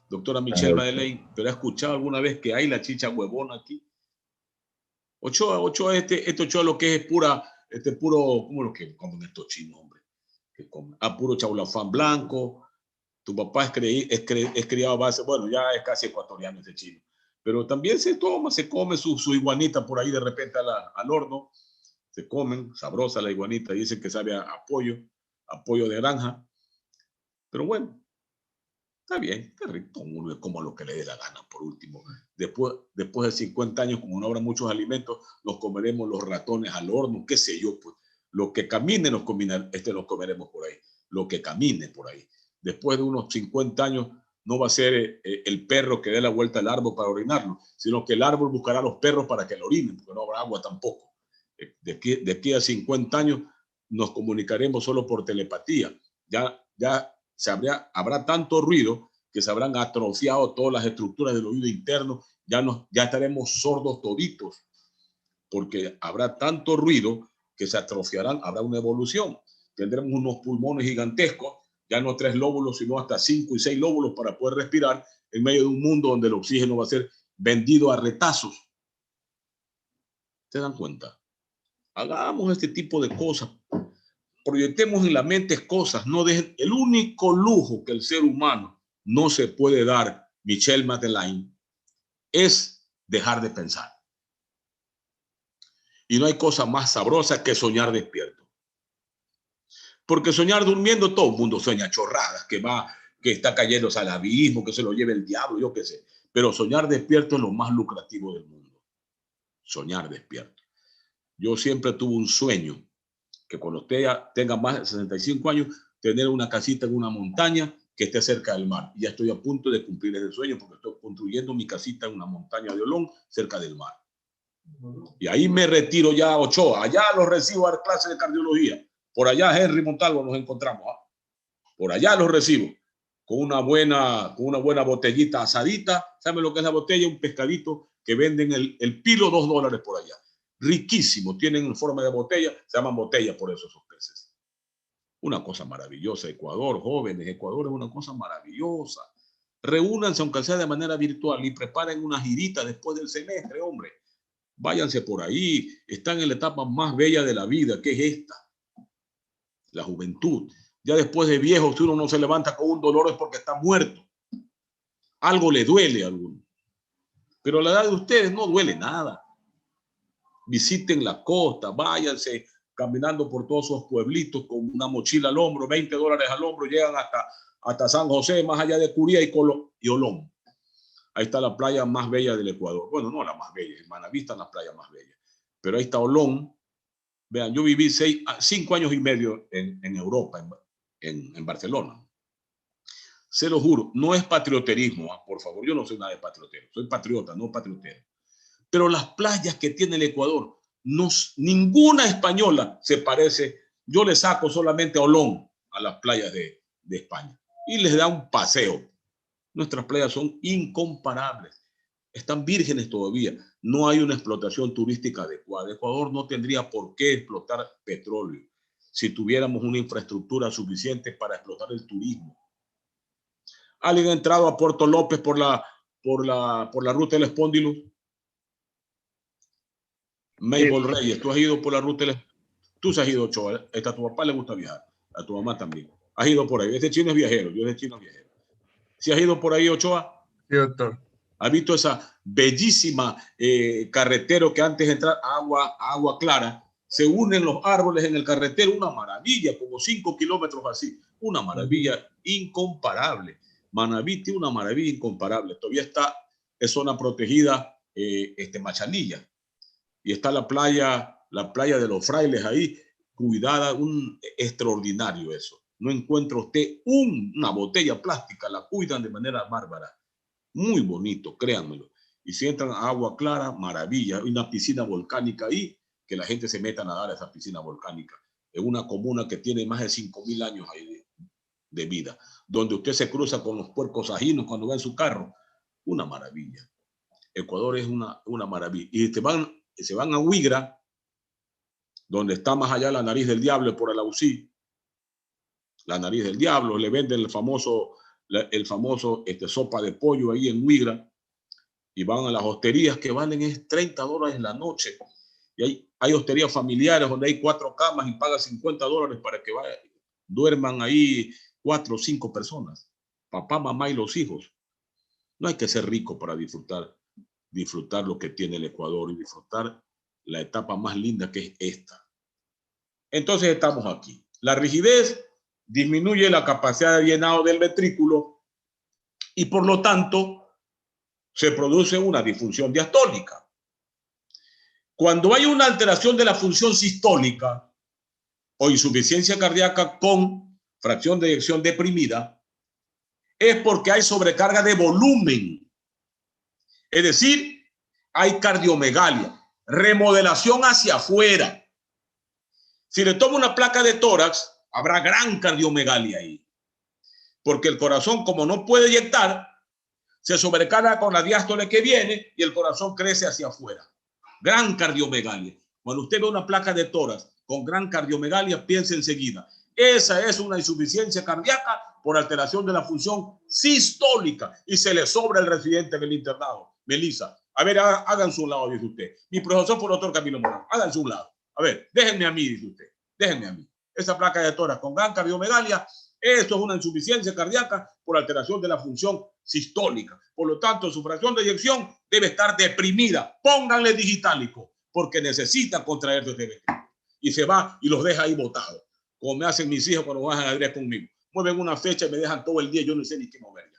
Doctora Michelle Madeleine, ¿pero has escuchado alguna vez que hay la chicha huevona aquí? Ochoa, este Ochoa lo que es pura, puro, ¿cómo lo que comen estos chinos, hombre? Que comen, puro chaulafán blanco. Tu papá es criado a base, bueno, ya es casi ecuatoriano ese chino. Pero también se come su iguanita por ahí de repente al horno. Se comen, sabrosa la iguanita, dicen que sabe a pollo de granja. Pero bueno, está bien, qué rico, uno como lo que le dé la gana. Por último, después de 50 años, como no habrá muchos alimentos, nos comeremos los ratones al horno, qué sé yo, pues. Lo que camine nos comeremos por ahí, lo que camine por ahí. Después de unos 50 años, no va a ser el perro que dé la vuelta al árbol para orinarlo, sino que el árbol buscará a los perros para que lo orinen, porque no habrá agua tampoco. De aquí a 50 años nos comunicaremos solo por telepatía. Ya habrá tanto ruido que se habrán atrofiado todas las estructuras del oído interno. Ya estaremos sordos toditos, porque habrá tanto ruido que se atrofiarán. Habrá una evolución. Tendremos unos pulmones gigantescos, ya no 3 lóbulos, sino hasta 5 y 6 lóbulos para poder respirar en medio de un mundo donde el oxígeno va a ser vendido a retazos. ¿Se dan cuenta? Hagamos este tipo de cosas. Proyectemos en la mente cosas. No dejen. El único lujo que el ser humano no se puede dar, Michelle Madeleine, es dejar de pensar. Y no hay cosa más sabrosa que soñar despierto. Porque soñar durmiendo, todo el mundo sueña chorradas, que está cayendo al abismo, que se lo lleve el diablo, yo qué sé. Pero soñar despierto es lo más lucrativo del mundo. Soñar despierto. Yo siempre tuve un sueño, que cuando usted tenga más de 65 años, tener una casita en una montaña que esté cerca del mar. Y ya estoy a punto de cumplir ese sueño porque estoy construyendo mi casita en una montaña de Olón, cerca del mar. Y ahí me retiro ya a Ochoa. Allá los recibo a dar clases de cardiología. Por allá, Henry Montalvo, nos encontramos. Por allá los recibo. Con una buena botellita asadita. ¿Saben lo que es la botella? Un pescadito que venden el kilo $2 por allá. Riquísimo. Tienen forma de botella. Se llaman botellas por eso esos peces. Una cosa maravillosa. Ecuador, jóvenes. Ecuador es una cosa maravillosa. Reúnanse, aunque sea de manera virtual, y preparen una girita después del semestre, hombre. Váyanse por ahí. Están en la etapa más bella de la vida, que es esta. La juventud. Ya después de viejo, si uno no se levanta con un dolor es porque está muerto. Algo le duele a alguno. Pero a la edad de ustedes no duele nada. Visiten la costa, váyanse caminando por todos esos pueblitos con una mochila al hombro, $20 al hombro, llegan hasta San José, más allá de Curía y Olón. Ahí está la playa más bella del Ecuador. Bueno, no la más bella, en Manabí están las playas más bellas. Pero ahí está Olón. Vean, yo viví 5 años y medio en Europa, en Barcelona. Se lo juro, no es patrioterismo, por favor, yo no soy nada de patriotero, soy patriota, no patriotero. Pero las playas que tiene el Ecuador, ninguna española se parece. Yo le saco solamente a Olón a las playas de España y les da un paseo. Nuestras playas son incomparables. Están vírgenes todavía. No hay una explotación turística adecuada. Ecuador no tendría por qué explotar petróleo si tuviéramos una infraestructura suficiente para explotar el turismo. ¿Alguien ha entrado a Puerto López por la ruta del Espóndilo? Mabel Reyes, tú has ido por la ruta del... Tú se has ido, Ochoa. A tu papá le gusta viajar. A tu mamá también. Has ido por ahí. Este chino es viajero. Yo este chino es viajero. ¿Sí has ido por ahí, Ochoa? Sí, doctor. ¿Has visto esa bellísima carretero que antes de entrar agua clara, se unen los árboles en el carretero? Una maravilla, como 5 kilómetros así. Una maravilla incomparable. Manabí tiene una maravilla incomparable. Todavía es zona protegida Machanilla. Y está la playa de los Frailes ahí, cuidada, extraordinario eso. No encuentra usted una botella plástica, la cuidan de manera bárbara. Muy bonito, créanmelo. Y si entran a agua clara, maravilla. Hay una piscina volcánica ahí, que la gente se meta a nadar a esa piscina volcánica. Es una comuna que tiene más de 5.000 años ahí de vida, donde usted se cruza con los puercos ajinos cuando va en su carro. Una maravilla. Ecuador es una maravilla. Y se van a Huigra, donde está más allá la nariz del diablo por el Ausí. la nariz del diablo, le venden el famoso sopa de pollo ahí en Huigra, y van a las hosterías que valen es $30 la noche. Y hay hosterías familiares donde hay 4 camas y pagan $50 para que duerman ahí 4 o 5 personas, papá, mamá y los hijos. No hay que ser rico para disfrutar lo que tiene el Ecuador y disfrutar la etapa más linda que es esta. Entonces estamos aquí. La rigidez disminuye la capacidad de llenado del ventrículo y por lo tanto se produce una disfunción diastólica. Cuando hay una alteración de la función sistólica o insuficiencia cardíaca con fracción de eyección deprimida, es porque hay sobrecarga de volumen. Es decir, hay cardiomegalia, remodelación hacia afuera. Si le tomo una placa de tórax, habrá gran cardiomegalia ahí. Porque el corazón, como no puede eyectar, se sobrecarga con la diástole que viene y el corazón crece hacia afuera. Gran cardiomegalia. Cuando usted ve una placa de tórax con gran cardiomegalia, piense enseguida. Esa es una insuficiencia cardíaca por alteración de la función sistólica y se le sobra el residente en el internado. Melissa, a ver, háganse un lado, dice usted. Mi profesor fue el doctor Camilo Morán. Háganse un lado. A ver, déjenme a mí, dice usted. Déjenme a mí. Esa placa de tórax con gran cardiomegalia, esto es una insuficiencia cardíaca por alteración de la función sistólica. Por lo tanto, su fracción de eyección debe estar deprimida. Pónganle digitálico, porque necesita contraerse este ventrículo. Y se va y los deja ahí botados. Como me hacen mis hijos cuando bajan a Adrián conmigo. Mueven una fecha y me dejan todo el día, yo no sé ni qué mover ya.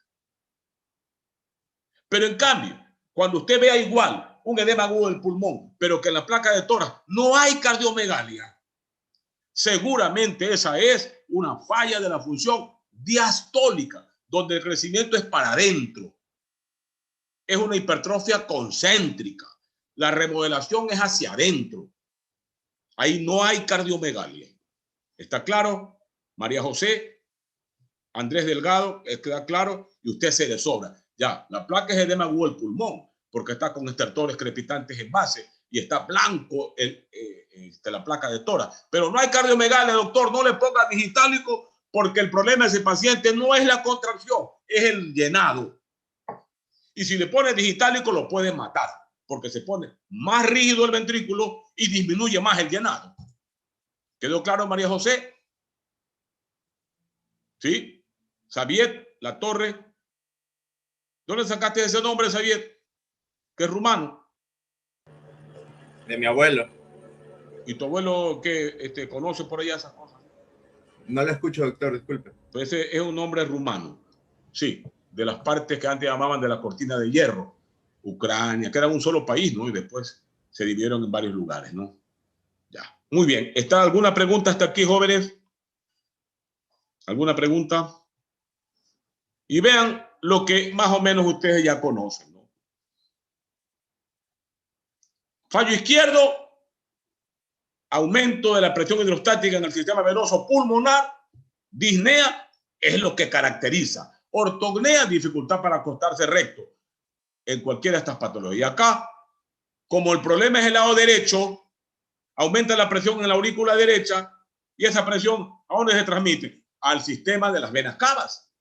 Pero en cambio, cuando usted vea igual un edema agudo del pulmón, pero que en la placa de tórax no hay cardiomegalia, seguramente esa es una falla de la función diastólica, donde el crecimiento es para adentro. Es una hipertrofia concéntrica. La remodelación es hacia adentro. Ahí no hay cardiomegalia. ¿Está claro? María José, Andrés Delgado, ¿queda claro? Y usted se le sobra. Ya, la placa es edema agudo del pulmón, porque está con estertores crepitantes en base y está blanco la placa de tórax. Pero no hay cardiomegalia, doctor, no le ponga digitálico, porque el problema de ese paciente no es la contracción, es el llenado. Y si le pone digitálico lo puede matar, porque se pone más rígido el ventrículo y disminuye más el llenado. ¿Quedó claro, María José? ¿Sí? Xavier La Torre. ¿Dónde sacaste ese nombre, Xavier? Que es rumano. De mi abuelo. ¿Y tu abuelo que conoce por allá esas cosas? No lo escucho, doctor, disculpe. Pues ese es un nombre rumano. Sí, de las partes que antes llamaban de la cortina de hierro. Ucrania, que era un solo país, ¿no? Y después se dividieron en varios lugares, ¿no? Ya. Muy bien. ¿Está alguna pregunta hasta aquí, jóvenes? ¿Alguna pregunta? Y vean lo que más o menos ustedes ya conocen, ¿no? Fallo izquierdo, aumento de la presión hidrostática en el sistema venoso pulmonar. Disnea es lo que caracteriza. Ortognea, dificultad para acostarse recto en cualquiera de estas patologías. Acá, como el problema es el lado derecho, aumenta la presión en la aurícula derecha y esa presión, ¿a dónde se transmite? Al sistema de las venas cavas.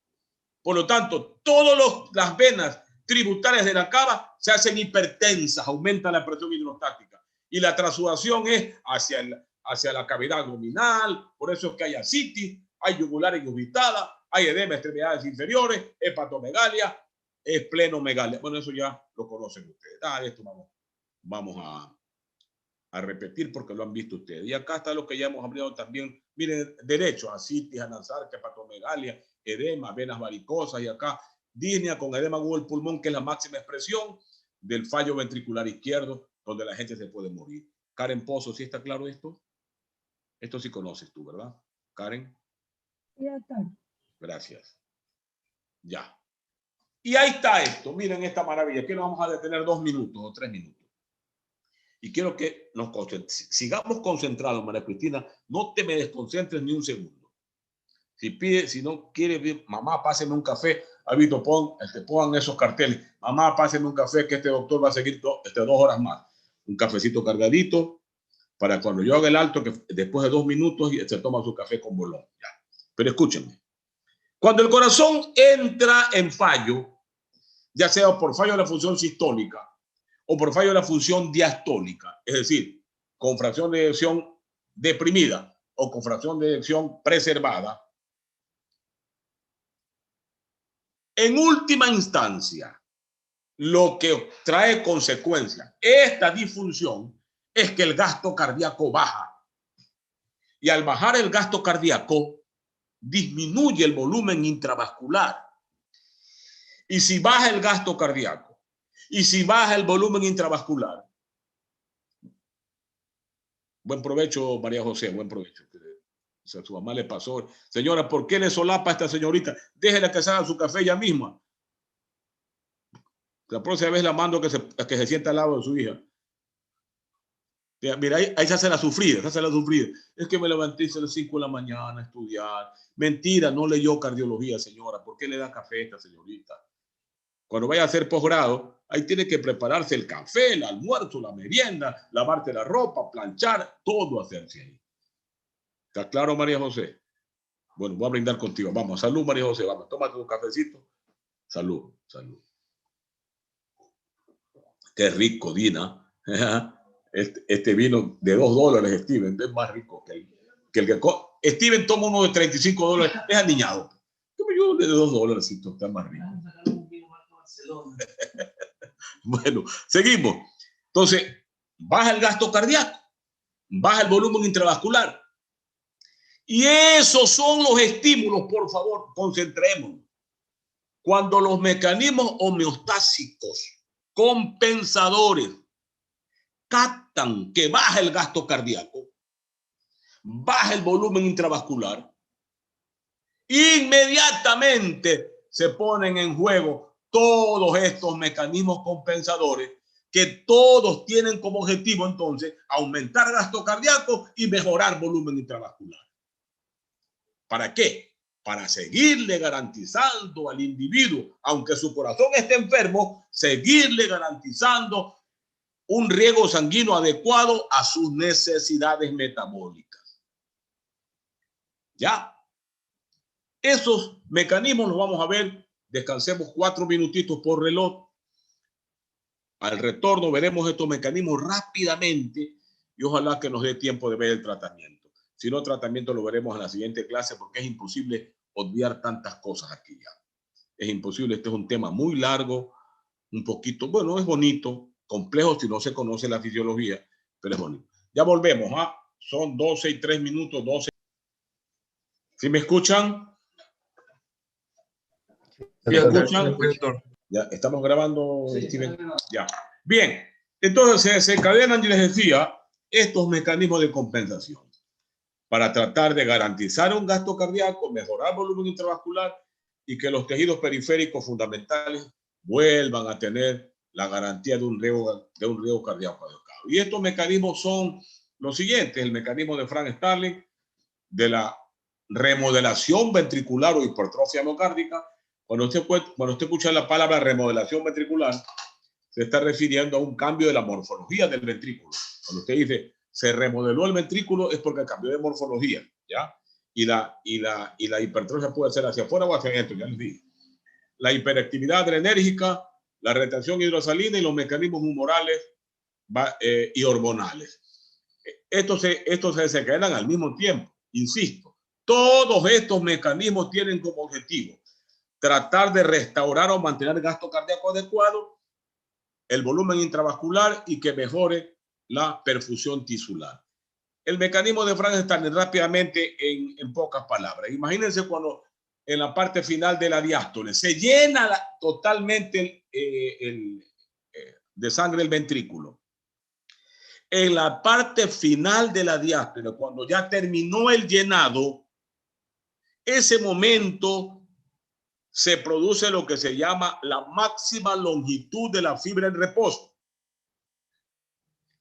Por lo tanto, todas las venas tributarias de la cava se hacen hipertensas, aumenta la presión hidrostática y la transudación es hacia la cavidad abdominal. Por eso es que hay ascitis, hay yugular ingubitada, hay edema de extremidades inferiores, hepatomegalia, esplenomegalia. Bueno, eso ya lo conocen ustedes. Esto vamos a repetir porque lo han visto ustedes. Y acá está lo que ya hemos hablado también. Miren, derecho, ascitis, anasarca, hepatomegalia, edema, venas varicosas, y acá disnea con edema agudo del pulmón, que es la máxima expresión del fallo ventricular izquierdo, donde la gente se puede morir. Karen Pozo, ¿sí está claro esto? Esto sí conoces tú, ¿verdad, Karen? Sí, doctor. Gracias. Ya. Y ahí está esto. Miren esta maravilla. Aquí nos vamos a detener 2 minutos o 3 minutos. Y quiero que nos sigamos concentrados, María Cristina. No te me desconcentres ni un segundo. Si no quiere, mamá, páseme un café. Habito, pongan esos carteles. Mamá, páseme un café, que este doctor va a seguir 2 horas más. Un cafecito cargadito para cuando yo haga el alto, que después de 2 minutos se toma su café con bolón. Ya. Pero escúchenme. Cuando el corazón entra en fallo, ya sea por fallo de la función sistólica o por fallo de la función diastólica, es decir, con fracción de eyección deprimida o con fracción de eyección preservada, en última instancia, lo que trae consecuencia esta disfunción es que el gasto cardíaco baja. Y al bajar el gasto cardíaco, disminuye el volumen intravascular. Y si baja el gasto cardíaco y si baja el volumen intravascular, buen provecho, María José, buen provecho. O sea, su mamá le pasó. Señora, ¿por qué le solapa a esta señorita? Déjela que se haga su café ella misma. La próxima vez la mando que se sienta al lado de su hija. Mira, ahí se hace la sufrida, Es que me levanté a las 5 de la mañana a estudiar. Mentira, no leyó cardiología, señora. ¿Por qué le da café a esta señorita? Cuando vaya a hacer posgrado, ahí tiene que prepararse el café, el almuerzo, la merienda, lavarte la ropa, planchar, todo hacerse ahí. ¿Está claro, María José? Bueno, voy a brindar contigo. Vamos, salud, María José. Vamos, tómate un cafecito. Salud, salud. Qué rico, Dina. Este vino de $2, Steven, es más rico que el que Steven toma uno de $35, es aniñado. Yo de $2, está más rico. Bueno, seguimos. Entonces, baja el gasto cardíaco, baja el volumen intravascular. Y esos son los estímulos, por favor, concentrémonos. Cuando los mecanismos homeostásicos, compensadores, captan que baja el gasto cardíaco, baja el volumen intravascular, inmediatamente se ponen en juego todos estos mecanismos compensadores que todos tienen como objetivo entonces aumentar gasto cardíaco y mejorar volumen intravascular. ¿Para qué? Para seguirle garantizando al individuo, aunque su corazón esté enfermo, seguirle garantizando un riego sanguíneo adecuado a sus necesidades metabólicas. ¿Ya? Esos mecanismos los vamos a ver. Descansemos 4 minutitos por reloj. Al retorno veremos estos mecanismos rápidamente y ojalá que nos dé tiempo de ver el tratamiento. Si no, el tratamiento lo veremos en la siguiente clase porque es imposible obviar tantas cosas aquí ya. Es imposible. Este es un tema muy largo, un poquito, bueno, es bonito, complejo si no se conoce la fisiología, pero es bonito. Ya volvemos, ¿ah? Son 12:03, 12. ¿Sí me escuchan? ¿Me escuchan? Ya, estamos grabando, Steven. Ya. Bien, entonces se encadenan, y les decía, estos mecanismos de compensación para tratar de garantizar un gasto cardíaco, mejorar volumen intravascular y que los tejidos periféricos fundamentales vuelvan a tener la garantía de un riego cardíaco adecuado. Y estos mecanismos son los siguientes: el mecanismo de Frank Starling, de la remodelación ventricular o hipertrofia miocárdica. Cuando usted escucha la palabra remodelación ventricular, se está refiriendo a un cambio de la morfología del ventrículo. Cuando usted dice se remodeló el ventrículo es porque cambió de morfología, ¿ya? Y la hipertrofia puede ser hacia afuera o hacia adentro, ya les dije. La hiperactividad adrenérgica, la retención hidrosalina y los mecanismos humorales y hormonales. Estos se desencadenan al mismo tiempo. Insisto, todos estos mecanismos tienen como objetivo tratar de restaurar o mantener el gasto cardíaco adecuado, el volumen intravascular y que mejore la perfusión tisular. El mecanismo de Frank Starling, rápidamente, en pocas palabras. Imagínense cuando en la parte final de la diástole se llena totalmente de sangre el ventrículo. En la parte final de la diástole, cuando ya terminó el llenado, ese momento se produce lo que se llama la máxima longitud de la fibra en reposo.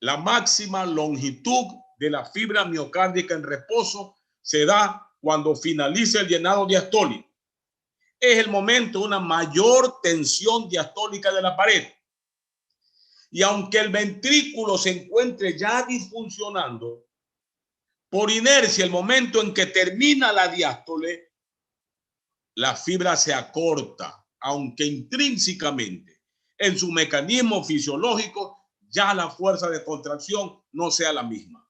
La máxima longitud de la fibra miocárdica en reposo se da cuando finaliza el llenado diastólico. Es el momento de una mayor tensión diastólica de la pared. Y aunque el ventrículo se encuentre ya disfuncionando, por inercia, el momento en que termina la diástole, la fibra se acorta, aunque intrínsecamente en su mecanismo fisiológico ya la fuerza de contracción no sea la misma.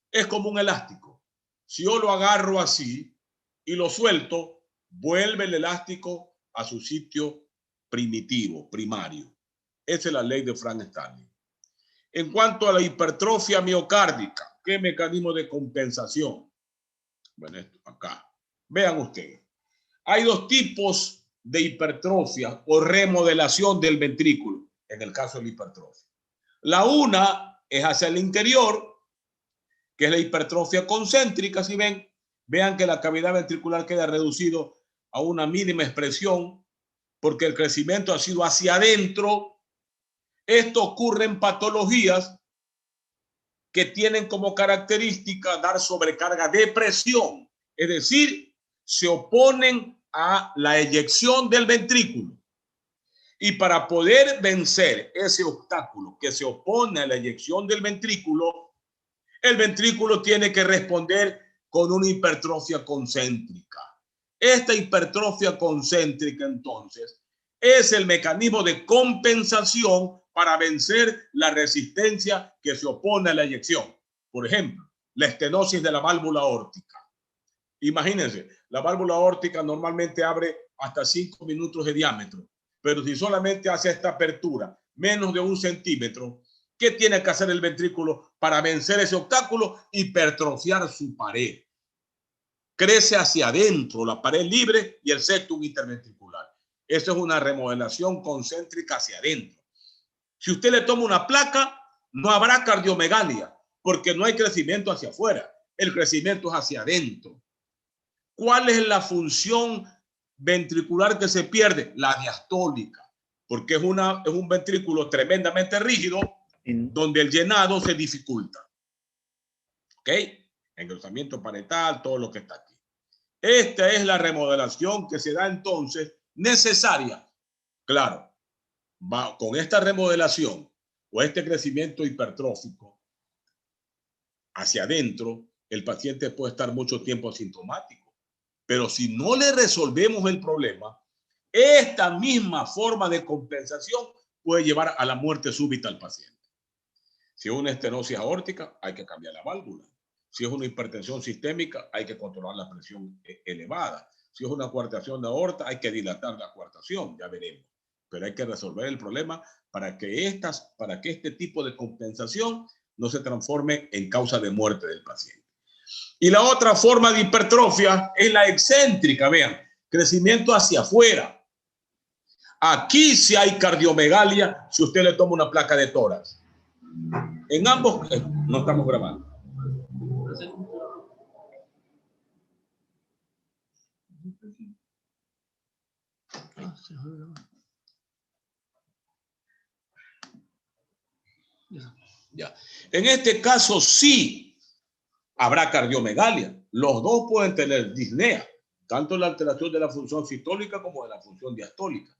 Es como un elástico. Si yo lo agarro así y lo suelto, vuelve el elástico a su sitio primitivo, primario. Esa es la ley de Frank Stanley. En cuanto a la hipertrofia miocárdica, ¿qué mecanismo de compensación? Bueno, esto acá. Vean ustedes. Hay dos tipos de hipertrofia o remodelación del ventrículo, en el caso de la hipertrofia. La una es hacia el interior, que es la hipertrofia concéntrica. Si ven, vean que la cavidad ventricular queda reducido a una mínima expresión porque el crecimiento ha sido hacia adentro. Esto ocurre en patologías que tienen como característica dar sobrecarga de presión, es decir, se oponen a la eyección del ventrículo. Y para poder vencer ese obstáculo que se opone a la eyección del ventrículo, el ventrículo tiene que responder con una hipertrofia concéntrica. Esta hipertrofia concéntrica, entonces, es el mecanismo de compensación para vencer la resistencia que se opone a la eyección. Por ejemplo, la estenosis de la válvula aórtica. Imagínense, la válvula aórtica normalmente abre hasta 5 minutos de diámetro, pero si solamente hace esta apertura menos de 1 centímetro, ¿qué tiene que hacer el ventrículo para vencer ese obstáculo? Hipertrofiar su pared. Crece hacia adentro la pared libre y el septum interventricular. Eso es una remodelación concéntrica hacia adentro. Si usted le toma una placa, no habrá cardiomegalia, porque no hay crecimiento hacia afuera. El crecimiento es hacia adentro. ¿Cuál es la función ventricular que se pierde? La diastólica, porque es un ventrículo tremendamente rígido donde el llenado se dificulta. ¿Ok? Engrosamiento parietal, todo lo que está aquí. Esta es la remodelación que se da entonces necesaria. Claro, con esta remodelación o este crecimiento hipertrófico hacia adentro, el paciente puede estar mucho tiempo asintomático. Pero si no le resolvemos el problema, esta misma forma de compensación puede llevar a la muerte súbita al paciente. Si es una estenosis aórtica, hay que cambiar la válvula. Si es una hipertensión sistémica, hay que controlar la presión elevada. Si es una coartación de aorta, hay que dilatar la coartación, ya veremos. Pero hay que resolver el problema para que este tipo de compensación no se transforme en causa de muerte del paciente. Y la otra forma de hipertrofia es la excéntrica, vean, crecimiento hacia afuera. Aquí sí hay cardiomegalia si usted le toma una placa de tórax. En ambos, no estamos grabando. Ya. En este caso sí habrá cardiomegalia. Los dos pueden tener disnea, tanto la alteración de la función sistólica como de la función diastólica.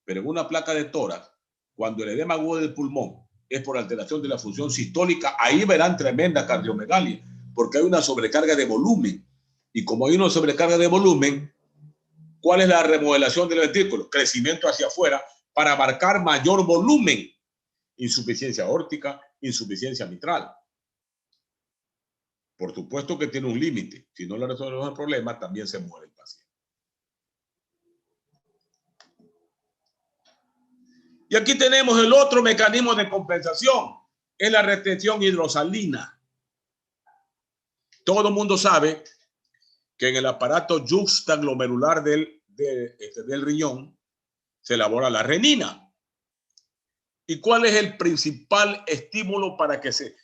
Pero en una placa de tórax, cuando el edema agudo del pulmón es por alteración de la función sistólica, ahí verán tremenda cardiomegalia, porque hay una sobrecarga de volumen. Y como hay una sobrecarga de volumen, ¿cuál es la remodelación del ventrículo? Crecimiento hacia afuera para abarcar mayor volumen. Insuficiencia aórtica, insuficiencia mitral. Por supuesto que tiene un límite. Si no le resolvemos el problema, también se muere el paciente. Y aquí tenemos el otro mecanismo de compensación, es la retención hidrosalina. Todo el mundo sabe que en el aparato yuxtaglomerular del riñón se elabora la renina. ¿Y cuál es el principal estímulo para que se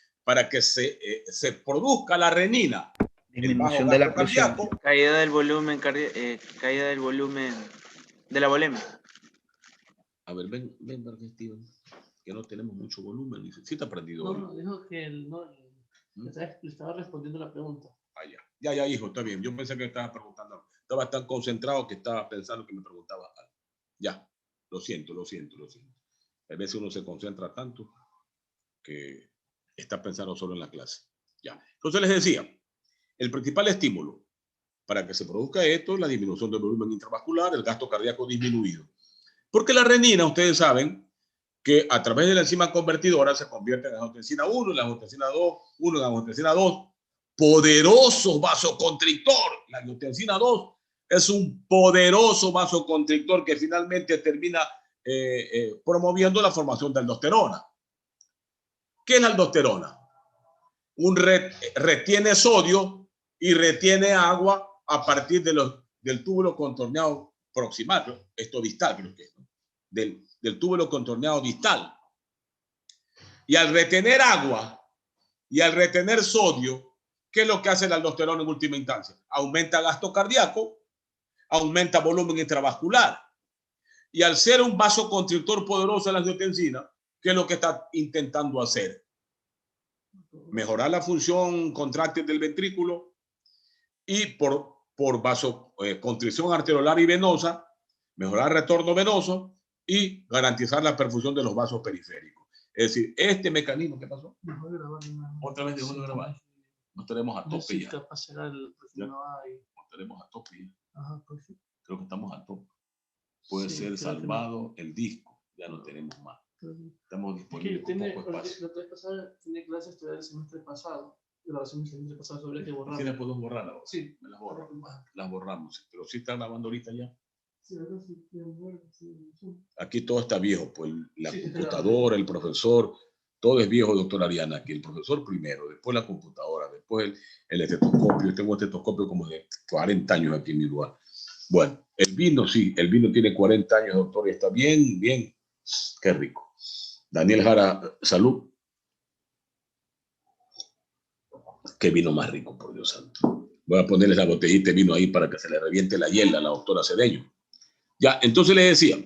produzca la renina? Disminución de la presión. Caída del volumen, caída del volumen de la volemia. A ver, ven, Steven, que no tenemos mucho volumen. Sí te ha aprendido. No, dijo que le estaba respondiendo la pregunta. Ah, ya, hijo, está bien. Yo pensé que estaba preguntando. Estaba tan concentrado que estaba pensando que me preguntaba algo. Ya, lo siento. A veces uno se concentra tanto que está pensando solo en la clase. Ya. Entonces les decía, el principal estímulo para que se produzca esto, la disminución del volumen intravascular, el gasto cardíaco disminuido. Porque la renina, ustedes saben que a través de la enzima convertidora se convierte en angiotensina 1, en la angiotensina 2, 1 en angiotensina 2, poderoso vasoconstrictor. La angiotensina 2 es un poderoso vasoconstrictor que finalmente termina promoviendo la formación de aldosterona. ¿Qué es la aldosterona? Retiene sodio y retiene agua a partir del túbulo contorneado proximal, esto distal, creo que es, ¿no? del túbulo contorneado distal. Y al retener agua y al retener sodio, ¿qué es lo que hace la aldosterona en última instancia? Aumenta gasto cardíaco, aumenta volumen intravascular. Y al ser un vasoconstrictor poderoso de la angiotensina, ¿qué es lo que está intentando hacer? Mejorar la función contráctil del ventrículo y por vasoconstricción arteriolar y venosa, mejorar el retorno venoso y garantizar la perfusión de los vasos periféricos. Es decir, este mecanismo, ¿qué pasó? Dejó de grabar Otra vez dejó de grabar. Nos tenemos a tope ya. Ya. Nos tenemos a tope ya. Ajá, pues sí. Creo que estamos a tope. Puede ser salvado el disco. Ya no tenemos más. Estamos disponibles con poco espacio. La vez pasada tenía clases todavía el semestre pasado. Grabación del semestre pasado sobre que borrar. ¿Sí las podemos borrar ahora? Sí. Me las borro. Las borramos. Pero sí está grabando ahorita ya. Aquí todo está viejo, pues la computadora, el profesor, todo es viejo, doctora Ariana. Aquí el profesor primero, después la computadora, después el estetoscopio. Yo tengo un estetoscopio como de 40 años aquí en mi lugar. Bueno, el vino sí, el vino tiene 40 años, doctor, y está bien, bien. Qué rico. Daniel Jara, salud. Qué vino más rico, por Dios santo. Voy a ponerle la botellita de vino ahí para que se le reviente la hiela a la doctora Cedeño. Ya, entonces le decía,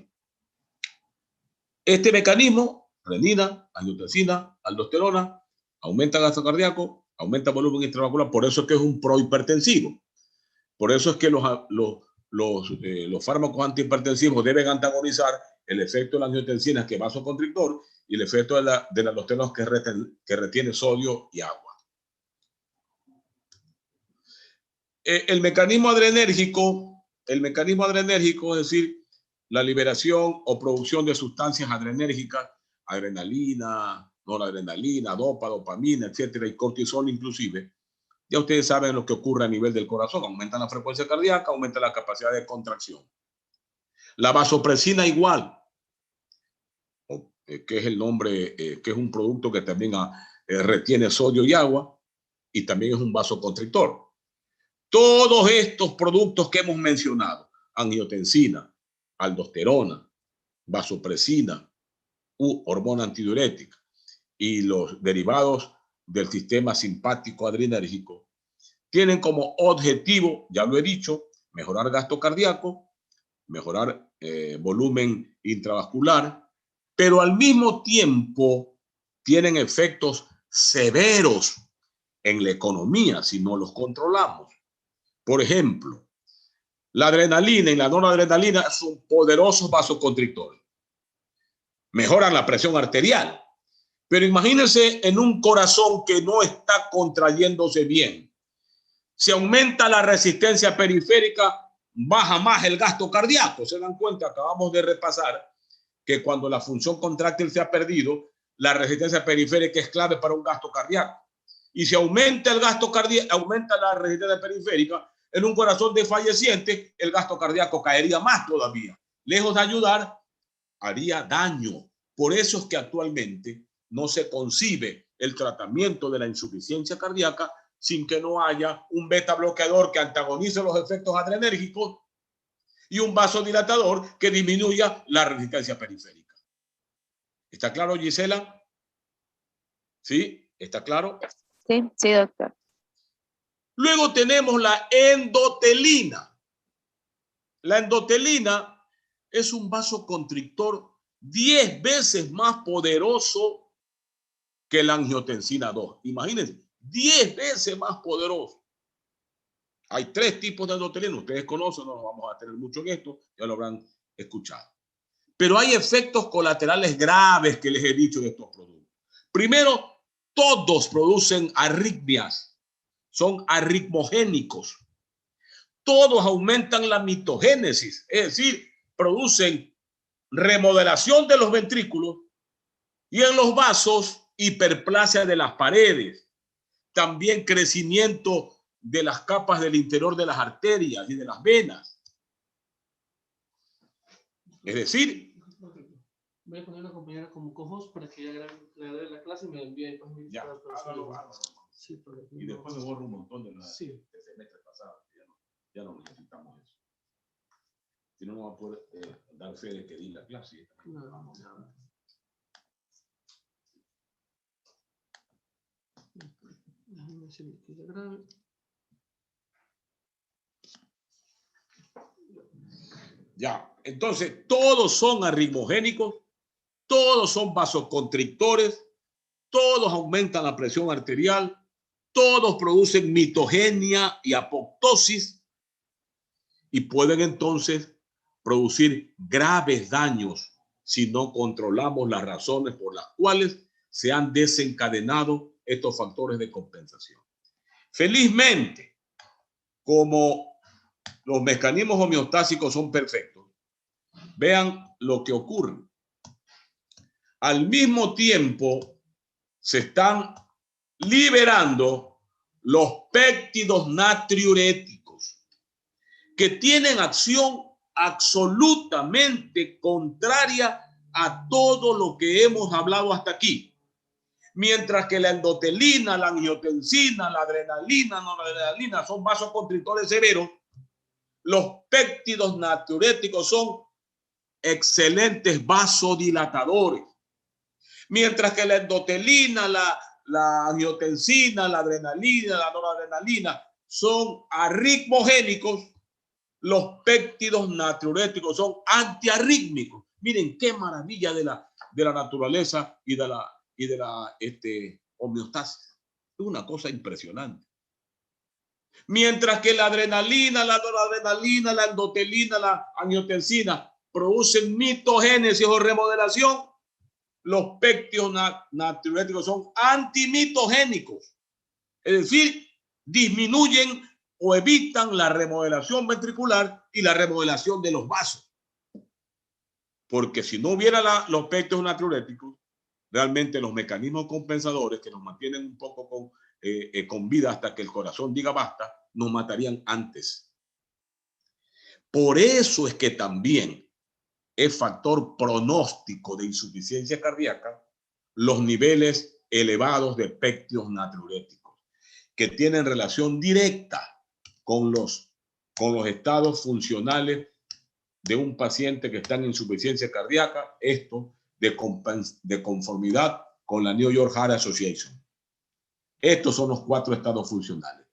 este mecanismo, renina, angiotensina, aldosterona, aumenta el gasto cardíaco, aumenta el volumen intravascular, por eso es que es un prohipertensivo. Por eso es que los fármacos antihipertensivos deben antagonizar el efecto de la angiotensina, que es vasoconstrictor, y el efecto de la aldosterona, que retiene sodio y agua. El mecanismo adrenérgico, es decir, la liberación o producción de sustancias adrenérgicas, adrenalina, noradrenalina, dopa, dopamina, etcétera, y cortisol inclusive. Ya ustedes saben lo que ocurre a nivel del corazón. Aumenta la frecuencia cardíaca, aumenta la capacidad de contracción. La vasopresina igual, que es el nombre, que es un producto que también retiene sodio y agua y también es un vasoconstrictor. Todos estos productos que hemos mencionado, angiotensina, aldosterona, vasopresina, hormona antidiurética y los derivados del sistema simpático adrenérgico, tienen como objetivo, ya lo he dicho, mejorar gasto cardíaco, mejorar volumen intravascular, pero al mismo tiempo tienen efectos severos en la economía si no los controlamos. Por ejemplo, la adrenalina y la noradrenalina son poderosos vasoconstrictores. Mejoran la presión arterial. Pero imagínense en un corazón que no está contrayéndose bien. Si aumenta la resistencia periférica, baja más el gasto cardíaco. ¿Se dan cuenta? Acabamos de repasar que cuando la función contráctil se ha perdido, la resistencia periférica es clave para un gasto cardíaco. Y si aumenta el gasto cardíaco, aumenta la resistencia periférica, en un corazón desfalleciente, el gasto cardíaco caería más todavía. Lejos de ayudar, haría daño. Por eso es que actualmente no se concibe el tratamiento de la insuficiencia cardíaca sin que no haya un beta bloqueador que antagonice los efectos adrenérgicos y un vasodilatador que disminuya la resistencia periférica. ¿Está claro, Gisela? ¿Sí? ¿Está claro? Sí, sí, doctor. Luego tenemos la endotelina. La endotelina es un vasoconstrictor 10 veces más poderoso que la angiotensina 2. Imagínense, 10 veces más poderoso. Hay 3 tipos de endotelina. Ustedes conocen, no nos vamos a tener mucho en esto, ya lo habrán escuchado. Pero hay efectos colaterales graves que les he dicho de estos productos. Primero, todos producen arritmias. Son arritmogénicos. todos aumentan la mitogénesis, es decir, producen remodelación de los ventrículos y en los vasos hiperplasia de las paredes, también crecimiento de las capas del interior de las arterias y de las venas. Es decir, voy a poner a una compañera como cojos para que ella grabe la clase y me envíe después mi ya, hágalo. Sí, Y después me borro un montón de las sí. del semestre pasado. Ya no necesitamos eso. Si no, no va a poder dar fe de que di la clase. No. Déjame decirle que ya grabe. Ya, entonces todos son arritmogénicos, todos son vasoconstrictores, todos aumentan la presión arterial, todos producen mitogenia y apoptosis y pueden entonces producir graves daños si no controlamos las razones por las cuales se han desencadenado estos factores de compensación. Felizmente, como los mecanismos homeostásicos son perfectos, vean lo que ocurre. Al mismo tiempo, se están liberando los péptidos natriuréticos que tienen acción absolutamente contraria a todo lo que hemos hablado hasta aquí. Mientras que la endotelina, la angiotensina, la adrenalina, noradrenalina son vasoconstrictores severos, los péptidos natriuréticos son excelentes vasodilatadores. Mientras que la endotelina, la angiotensina, la adrenalina, la noradrenalina son arritmogénicos, los péptidos natriuréticos son antiarrítmicos. Miren qué maravilla de la naturaleza y de la homeostasis. Es una cosa impresionante. Mientras que la adrenalina, la noradrenalina, la endotelina, la angiotensina producen mitogénesis o remodelación, los péptidos natriuréticos son antimitogénicos. Es decir, disminuyen o evitan la remodelación ventricular y la remodelación de los vasos. Porque si no hubiera los péptidos natriuréticos, realmente los mecanismos compensadores que nos mantienen un poco con vida hasta que el corazón diga basta, nos matarían antes. Por eso es que también es factor pronóstico de insuficiencia cardíaca los niveles elevados de péptidos natriuréticos, que tienen relación directa con los estados funcionales de un paciente que está en insuficiencia cardíaca, esto de conformidad con la New York Heart Association. Estos son los 4 estados funcionales.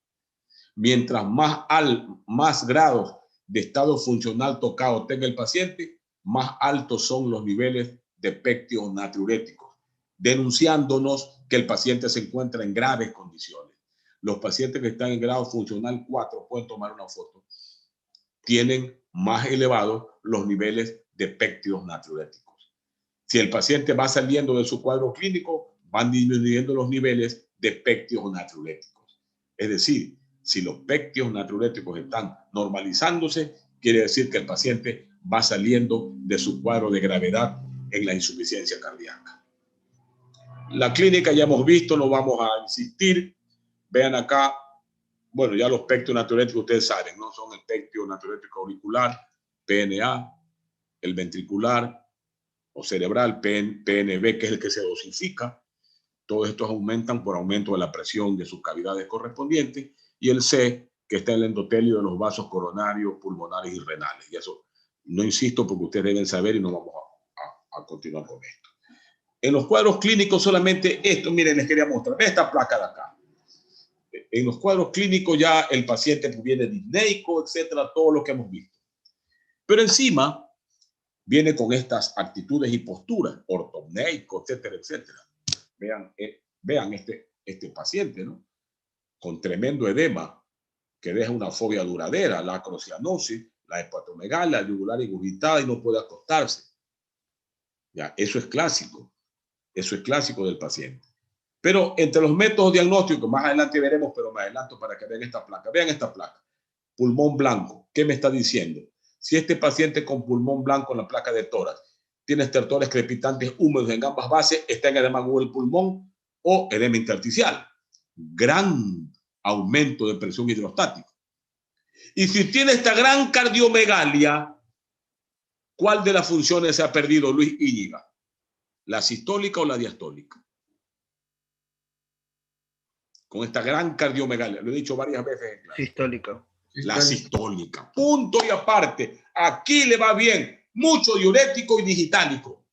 Mientras más grados de estado funcional tocado tenga el paciente, más altos son los niveles de péptidos natriuréticos, denunciándonos que el paciente se encuentra en graves condiciones. Los pacientes que están en grado funcional 4, pueden tomar una foto, tienen más elevados los niveles de péptidos natriuréticos. Si el paciente va saliendo de su cuadro clínico, van disminuyendo los niveles de péptidos natriuréticos. Es decir, si los péptidos natriuréticos están normalizándose, quiere decir que el paciente va saliendo de su cuadro de gravedad en la insuficiencia cardíaca. La clínica ya hemos visto, no vamos a insistir. Vean acá, bueno, ya los péptidos natriuréticos ustedes saben, ¿no? Son el péptido natriurético auricular, PNA, el ventricular o cerebral, PNB, que es el que se dosifica. Todos estos aumentan por aumento de la presión de sus cavidades correspondientes, y el C, que está en el endotelio de los vasos coronarios, pulmonares y renales. Y eso no insisto porque ustedes deben saber y no vamos a continuar con esto. En los cuadros clínicos solamente esto, miren, les quería mostrar esta placa de acá. En los cuadros clínicos ya el paciente viene disneico, etcétera, todo lo que hemos visto. Pero encima viene con estas actitudes y posturas, ortopneico, etcétera, etcétera. Vean este paciente, ¿no? Con tremendo edema que deja una fobia duradera, la acrocianosis, la hepatomegalia, la yugular ingurgitada y no puede acostarse. Ya, eso es clásico del paciente. Pero entre los métodos diagnósticos, más adelante veremos, pero me adelanto para que vean esta placa. Vean esta placa. pulmón blanco. ¿Qué me está diciendo? Si este paciente con pulmón blanco en la placa de tórax tiene estertores crepitantes húmedos en ambas bases, está en edema agudo del pulmón o edema intersticial. Gran aumento de presión hidrostática. Y si tiene esta gran cardiomegalia, ¿cuál de las funciones se ha perdido, Luis Íñiga? ¿La sistólica o la diastólica? Con esta gran cardiomegalia, lo he dicho varias veces. Sistólica. La sistólica. Punto y aparte. Aquí le va bien mucho diurético y digitálico.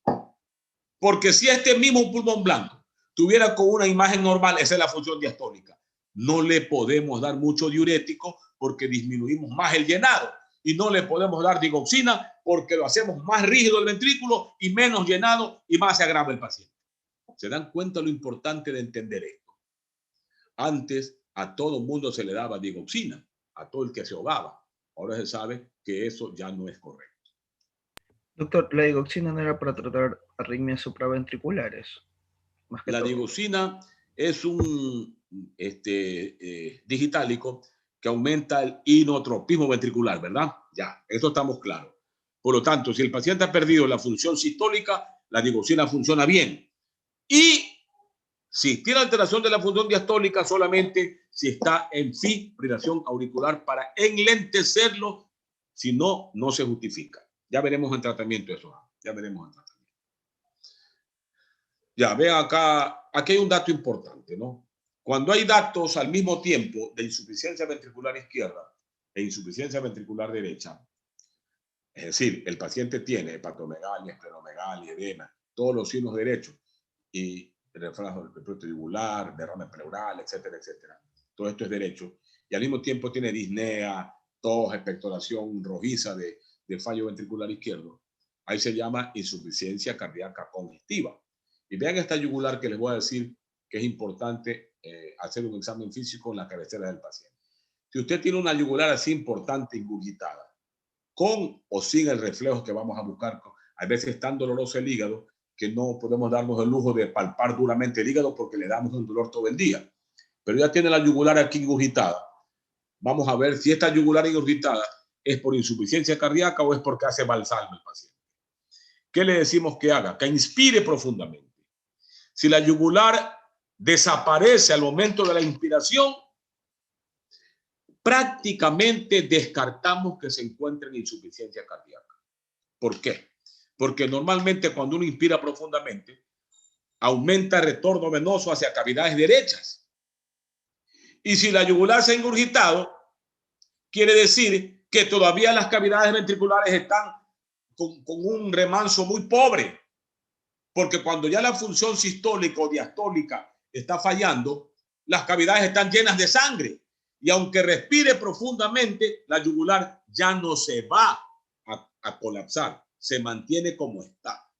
Porque si este mismo pulmón blanco tuviera con una imagen normal, esa es la función diastólica. No le podemos dar mucho diurético porque disminuimos más el llenado. Y no le podemos dar digoxina porque lo hacemos más rígido el ventrículo y menos llenado y más se agrava el paciente. ¿Se dan cuenta lo importante de entender esto? Antes a todo mundo se le daba digoxina, a todo el que se ahogaba. Ahora se sabe que eso ya no es correcto. Doctor, la digoxina no era para tratar arritmias supraventriculares. Más que la todo. digoxina es un digitálico que aumenta el inotropismo ventricular, ¿verdad? Ya, eso estamos claros. Por lo tanto, si el paciente ha perdido la función sistólica, la digoxina funciona bien. Y si tiene alteración de la función diastólica, solamente si está en fibrilación auricular para enlentecerlo, si no, no se justifica. Ya veremos en tratamiento eso. Ya veremos en tratamiento. Ya, vean acá, aquí hay un dato importante, ¿no? Cuando hay datos al mismo tiempo de insuficiencia ventricular izquierda e insuficiencia ventricular derecha, es decir, el paciente tiene hepatomegalia, esplenomegalia, edema, todos los signos derechos y refrajo del prepucio yugular, derrame pleural, etcétera, etcétera. Todo esto es derecho. Y al mismo tiempo tiene disnea, tos, expectoración rojiza de fallo ventricular izquierdo. Ahí se llama insuficiencia cardíaca congestiva. Y vean esta yugular que les voy a decir que es importante hacer un examen físico en la cabecera del paciente. Si usted tiene una yugular así importante, ingurgitada, con o sin el reflejo que vamos a buscar, a veces es tan doloroso el hígado que no podemos darnos el lujo de palpar duramente el hígado porque le damos un dolor todo el día. Pero ya tiene la yugular aquí ingurgitada. Vamos a ver si esta yugular ingurgitada es por insuficiencia cardíaca o es porque hace valsalva el paciente. ¿Qué le decimos que haga? Que inspire profundamente. Si la yugular desaparece al momento de la inspiración, prácticamente descartamos que se encuentre en insuficiencia cardíaca. ¿Por qué? Porque normalmente cuando uno inspira profundamente, aumenta el retorno venoso hacia cavidades derechas. Y si la yugular se ha ingurgitado, quiere decir que todavía las cavidades ventriculares están con un remanso muy pobre. Porque cuando ya la función sistólica o diastólica está fallando, las cavidades están llenas de sangre. Y aunque respire profundamente, la yugular ya no se va a colapsar, se mantiene como está.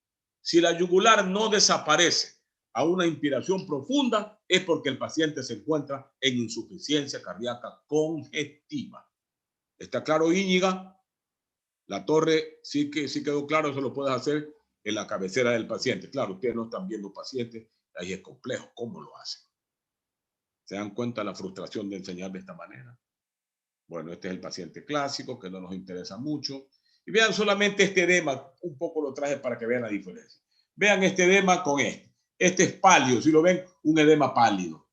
Si la yugular no desaparece a una inspiración profunda, es porque el paciente se encuentra en insuficiencia cardíaca congestiva. ¿Está claro, Íñiga? La torre sí quedó claro, eso lo puedes hacer en la cabecera del paciente. Claro, ustedes no están viendo pacientes, ahí es complejo. ¿Cómo lo hacen? ¿Se dan cuenta la frustración de enseñar de esta manera? Bueno, este es el paciente clásico, que no nos interesa mucho. Y vean solamente este edema, un poco lo traje para que vean la diferencia. Vean este edema con este. Este es pálido, si lo ven, un edema pálido.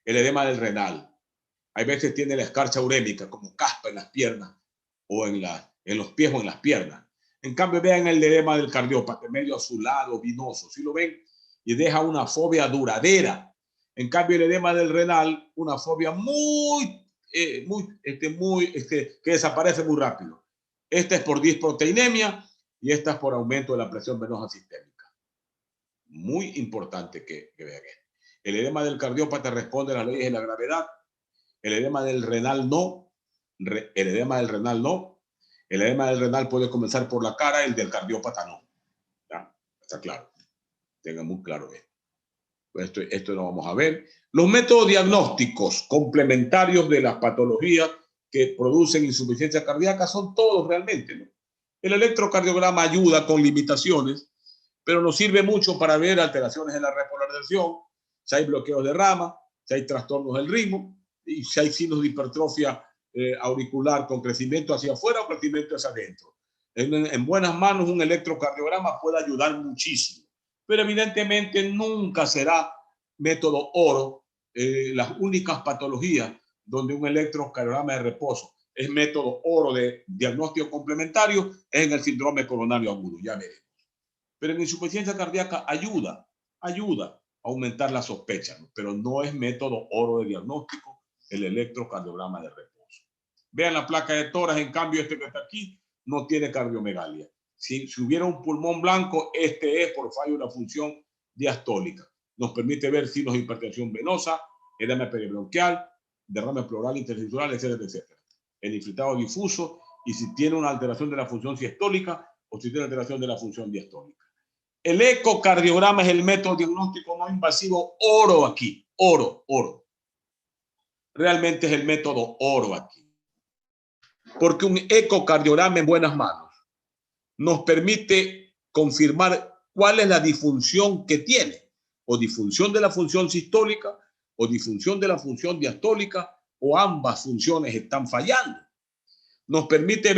El edema del renal. Hay veces tiene la escarcha urémica como caspa en las piernas o en los pies o en las piernas. En cambio, vean el edema del cardiópata, medio azulado, vinoso. Si lo ven, y deja una fobia duradera. En cambio, el edema del renal, una fobia que desaparece muy rápido. Esta es por disproteinemia y esta es por aumento de la presión venosa sistémica. Muy importante que vean esto. El edema del cardiópata responde a las leyes de la gravedad. El edema del renal no. El edema del renal no. El edema del renal puede comenzar por la cara, el del cardiópata no. ¿Ya? Está claro. Tengan muy claro esto. Esto lo vamos a ver. Los métodos diagnósticos complementarios de las patologías que producen insuficiencia cardíaca son todos realmente, ¿no? El electrocardiograma ayuda con limitaciones, pero nos sirve mucho para ver alteraciones en la repolarización, si hay bloqueos de rama, si hay trastornos del ritmo y si hay signos de hipertrofia auricular con crecimiento hacia afuera o crecimiento hacia adentro. En buenas manos un electrocardiograma puede ayudar muchísimo, pero evidentemente nunca será método oro. Las únicas patologías donde un electrocardiograma de reposo es método oro de diagnóstico complementario es en el síndrome coronario agudo, ya veremos. Pero en insuficiencia cardíaca ayuda a aumentar la sospecha, ¿no? Pero no es método oro de diagnóstico el electrocardiograma de reposo. Vean la placa de tórax, en cambio este que está aquí no tiene cardiomegalia. Si hubiera un pulmón blanco, este es por fallo de la función diastólica. Nos permite ver signos de hipertensión venosa, edema peribronquial, derrame pleural intersticial, etcétera, etcétera. El infiltrado difuso y si tiene una alteración de la función sistólica o si tiene alteración de la función diastólica. El ecocardiograma es el método diagnóstico no invasivo oro aquí, oro. Realmente es el método oro aquí. Porque un ecocardiograma en buenas manos nos permite confirmar cuál es la disfunción que tiene, o disfunción de la función sistólica, o disfunción de la función diastólica, o ambas funciones están fallando. Nos permite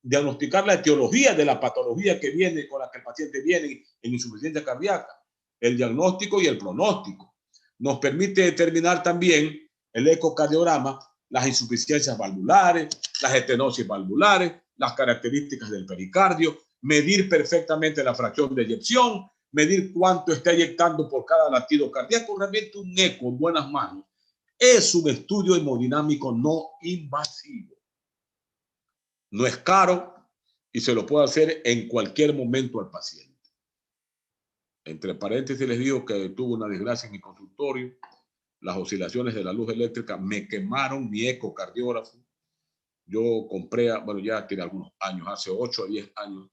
diagnosticar la etiología de la patología que viene, con la que el paciente viene en insuficiencia cardíaca, el diagnóstico y el pronóstico. Nos permite determinar también el ecocardiograma las insuficiencias valvulares, las estenosis valvulares, las características del pericardio, medir perfectamente la fracción de eyección, medir cuánto está eyectando por cada latido cardíaco. Realmente un eco en buenas manos es un estudio hemodinámico no invasivo. No es caro y se lo puede hacer en cualquier momento al paciente. Entre paréntesis les digo que tuve una desgracia en mi consultorio. Las oscilaciones de la luz eléctrica me quemaron mi ecocardiógrafo. Yo compré, bueno, ya tiene algunos años, hace 8 a 10 años,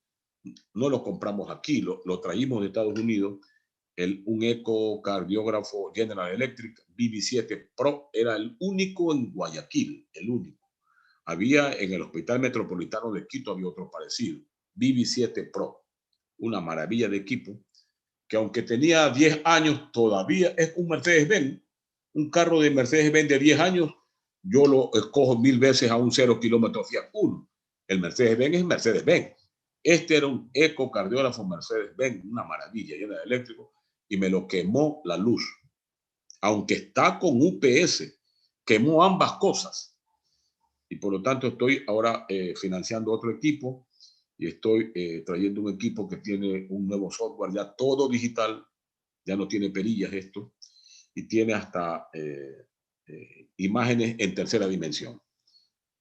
no lo compramos aquí, lo traímos de Estados Unidos, un ecocardiógrafo General Electric BB7 Pro, era el único en Guayaquil, el único. Había en el Hospital Metropolitano de Quito, había otro parecido, BB7 Pro, una maravilla de equipo, que aunque tenía 10 años, todavía es un Mercedes-Benz, un carro de Mercedes-Benz de 10 años, yo lo escojo 1000 veces a un 0 kilómetro Fiat Uno. El Mercedes-Benz es Mercedes-Benz. Este era un ecocardiógrafo Mercedes-Benz, una maravilla, llena de eléctrico, y me lo quemó la luz. Aunque está con UPS, quemó ambas cosas. Y por lo tanto estoy ahora financiando otro equipo y estoy trayendo un equipo que tiene un nuevo software ya todo digital, ya no tiene perillas esto, y tiene hasta imágenes en tercera dimensión.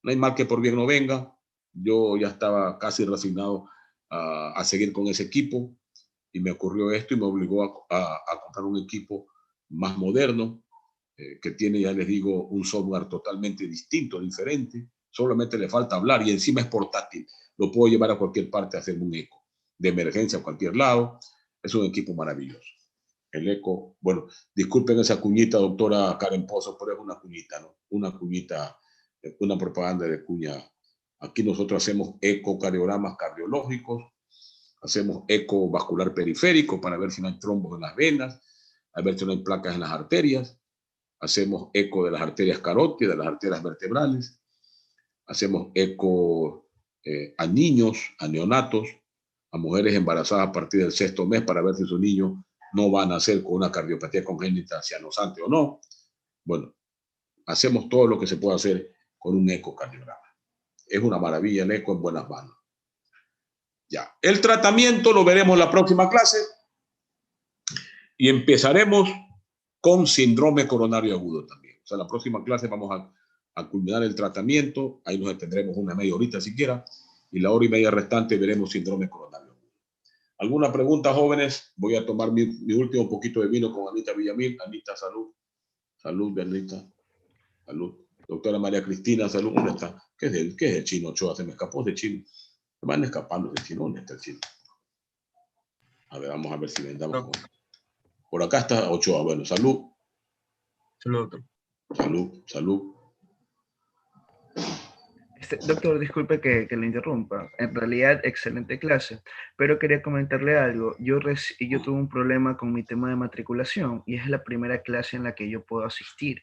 No hay mal que por bien no venga. Yo ya estaba casi resignado a seguir con ese equipo y me ocurrió esto y me obligó a comprar un equipo más moderno que tiene, ya les digo, un software totalmente distinto, diferente. Solamente le falta hablar y encima es portátil. Lo puedo llevar a cualquier parte a hacer un eco de emergencia a cualquier lado. Es un equipo maravilloso. El eco, bueno, disculpen esa cuñita, doctora Karen Pozo, pero es una cuñita, ¿no? Una cuñita, una propaganda de cuña. Aquí nosotros hacemos ecocardiogramas cardiológicos, hacemos eco vascular periférico para ver si no hay trombos en las venas, a ver si no hay placas en las arterias, hacemos eco de las arterias carótidas, de las arterias vertebrales, hacemos eco a niños, a neonatos, a mujeres embarazadas a partir del 6º mes para ver si su niño no van a nacer con una cardiopatía congénita cianosante o no. Bueno, hacemos todo lo que se puede hacer con un ecocardiograma. Es una maravilla el eco en buenas manos. Ya, el tratamiento lo veremos en la próxima clase y empezaremos con síndrome coronario agudo también. O sea, la próxima clase vamos a culminar el tratamiento, ahí nos detendremos una media horita siquiera, y la hora y media restante veremos síndrome coronario agudo. ¿Alguna pregunta, jóvenes? Voy a tomar mi último poquito de vino con Anita Villamil. Anita, salud. Salud, Anita. Salud. Doctora María Cristina, salud. ¿Dónde está? ¿Qué es el chino, Ochoa? Se me escapó de chino. Se van escapando de chino. ¿Dónde está el chino? A ver, vamos a ver si vendamos. Por acá está Ochoa. Bueno, salud. Salud, doctor. Salud, salud. Doctor, disculpe que le interrumpa. En realidad, excelente clase. Pero quería comentarle algo. Yo tuve un problema con mi tema de matriculación y es la primera clase en la que yo puedo asistir.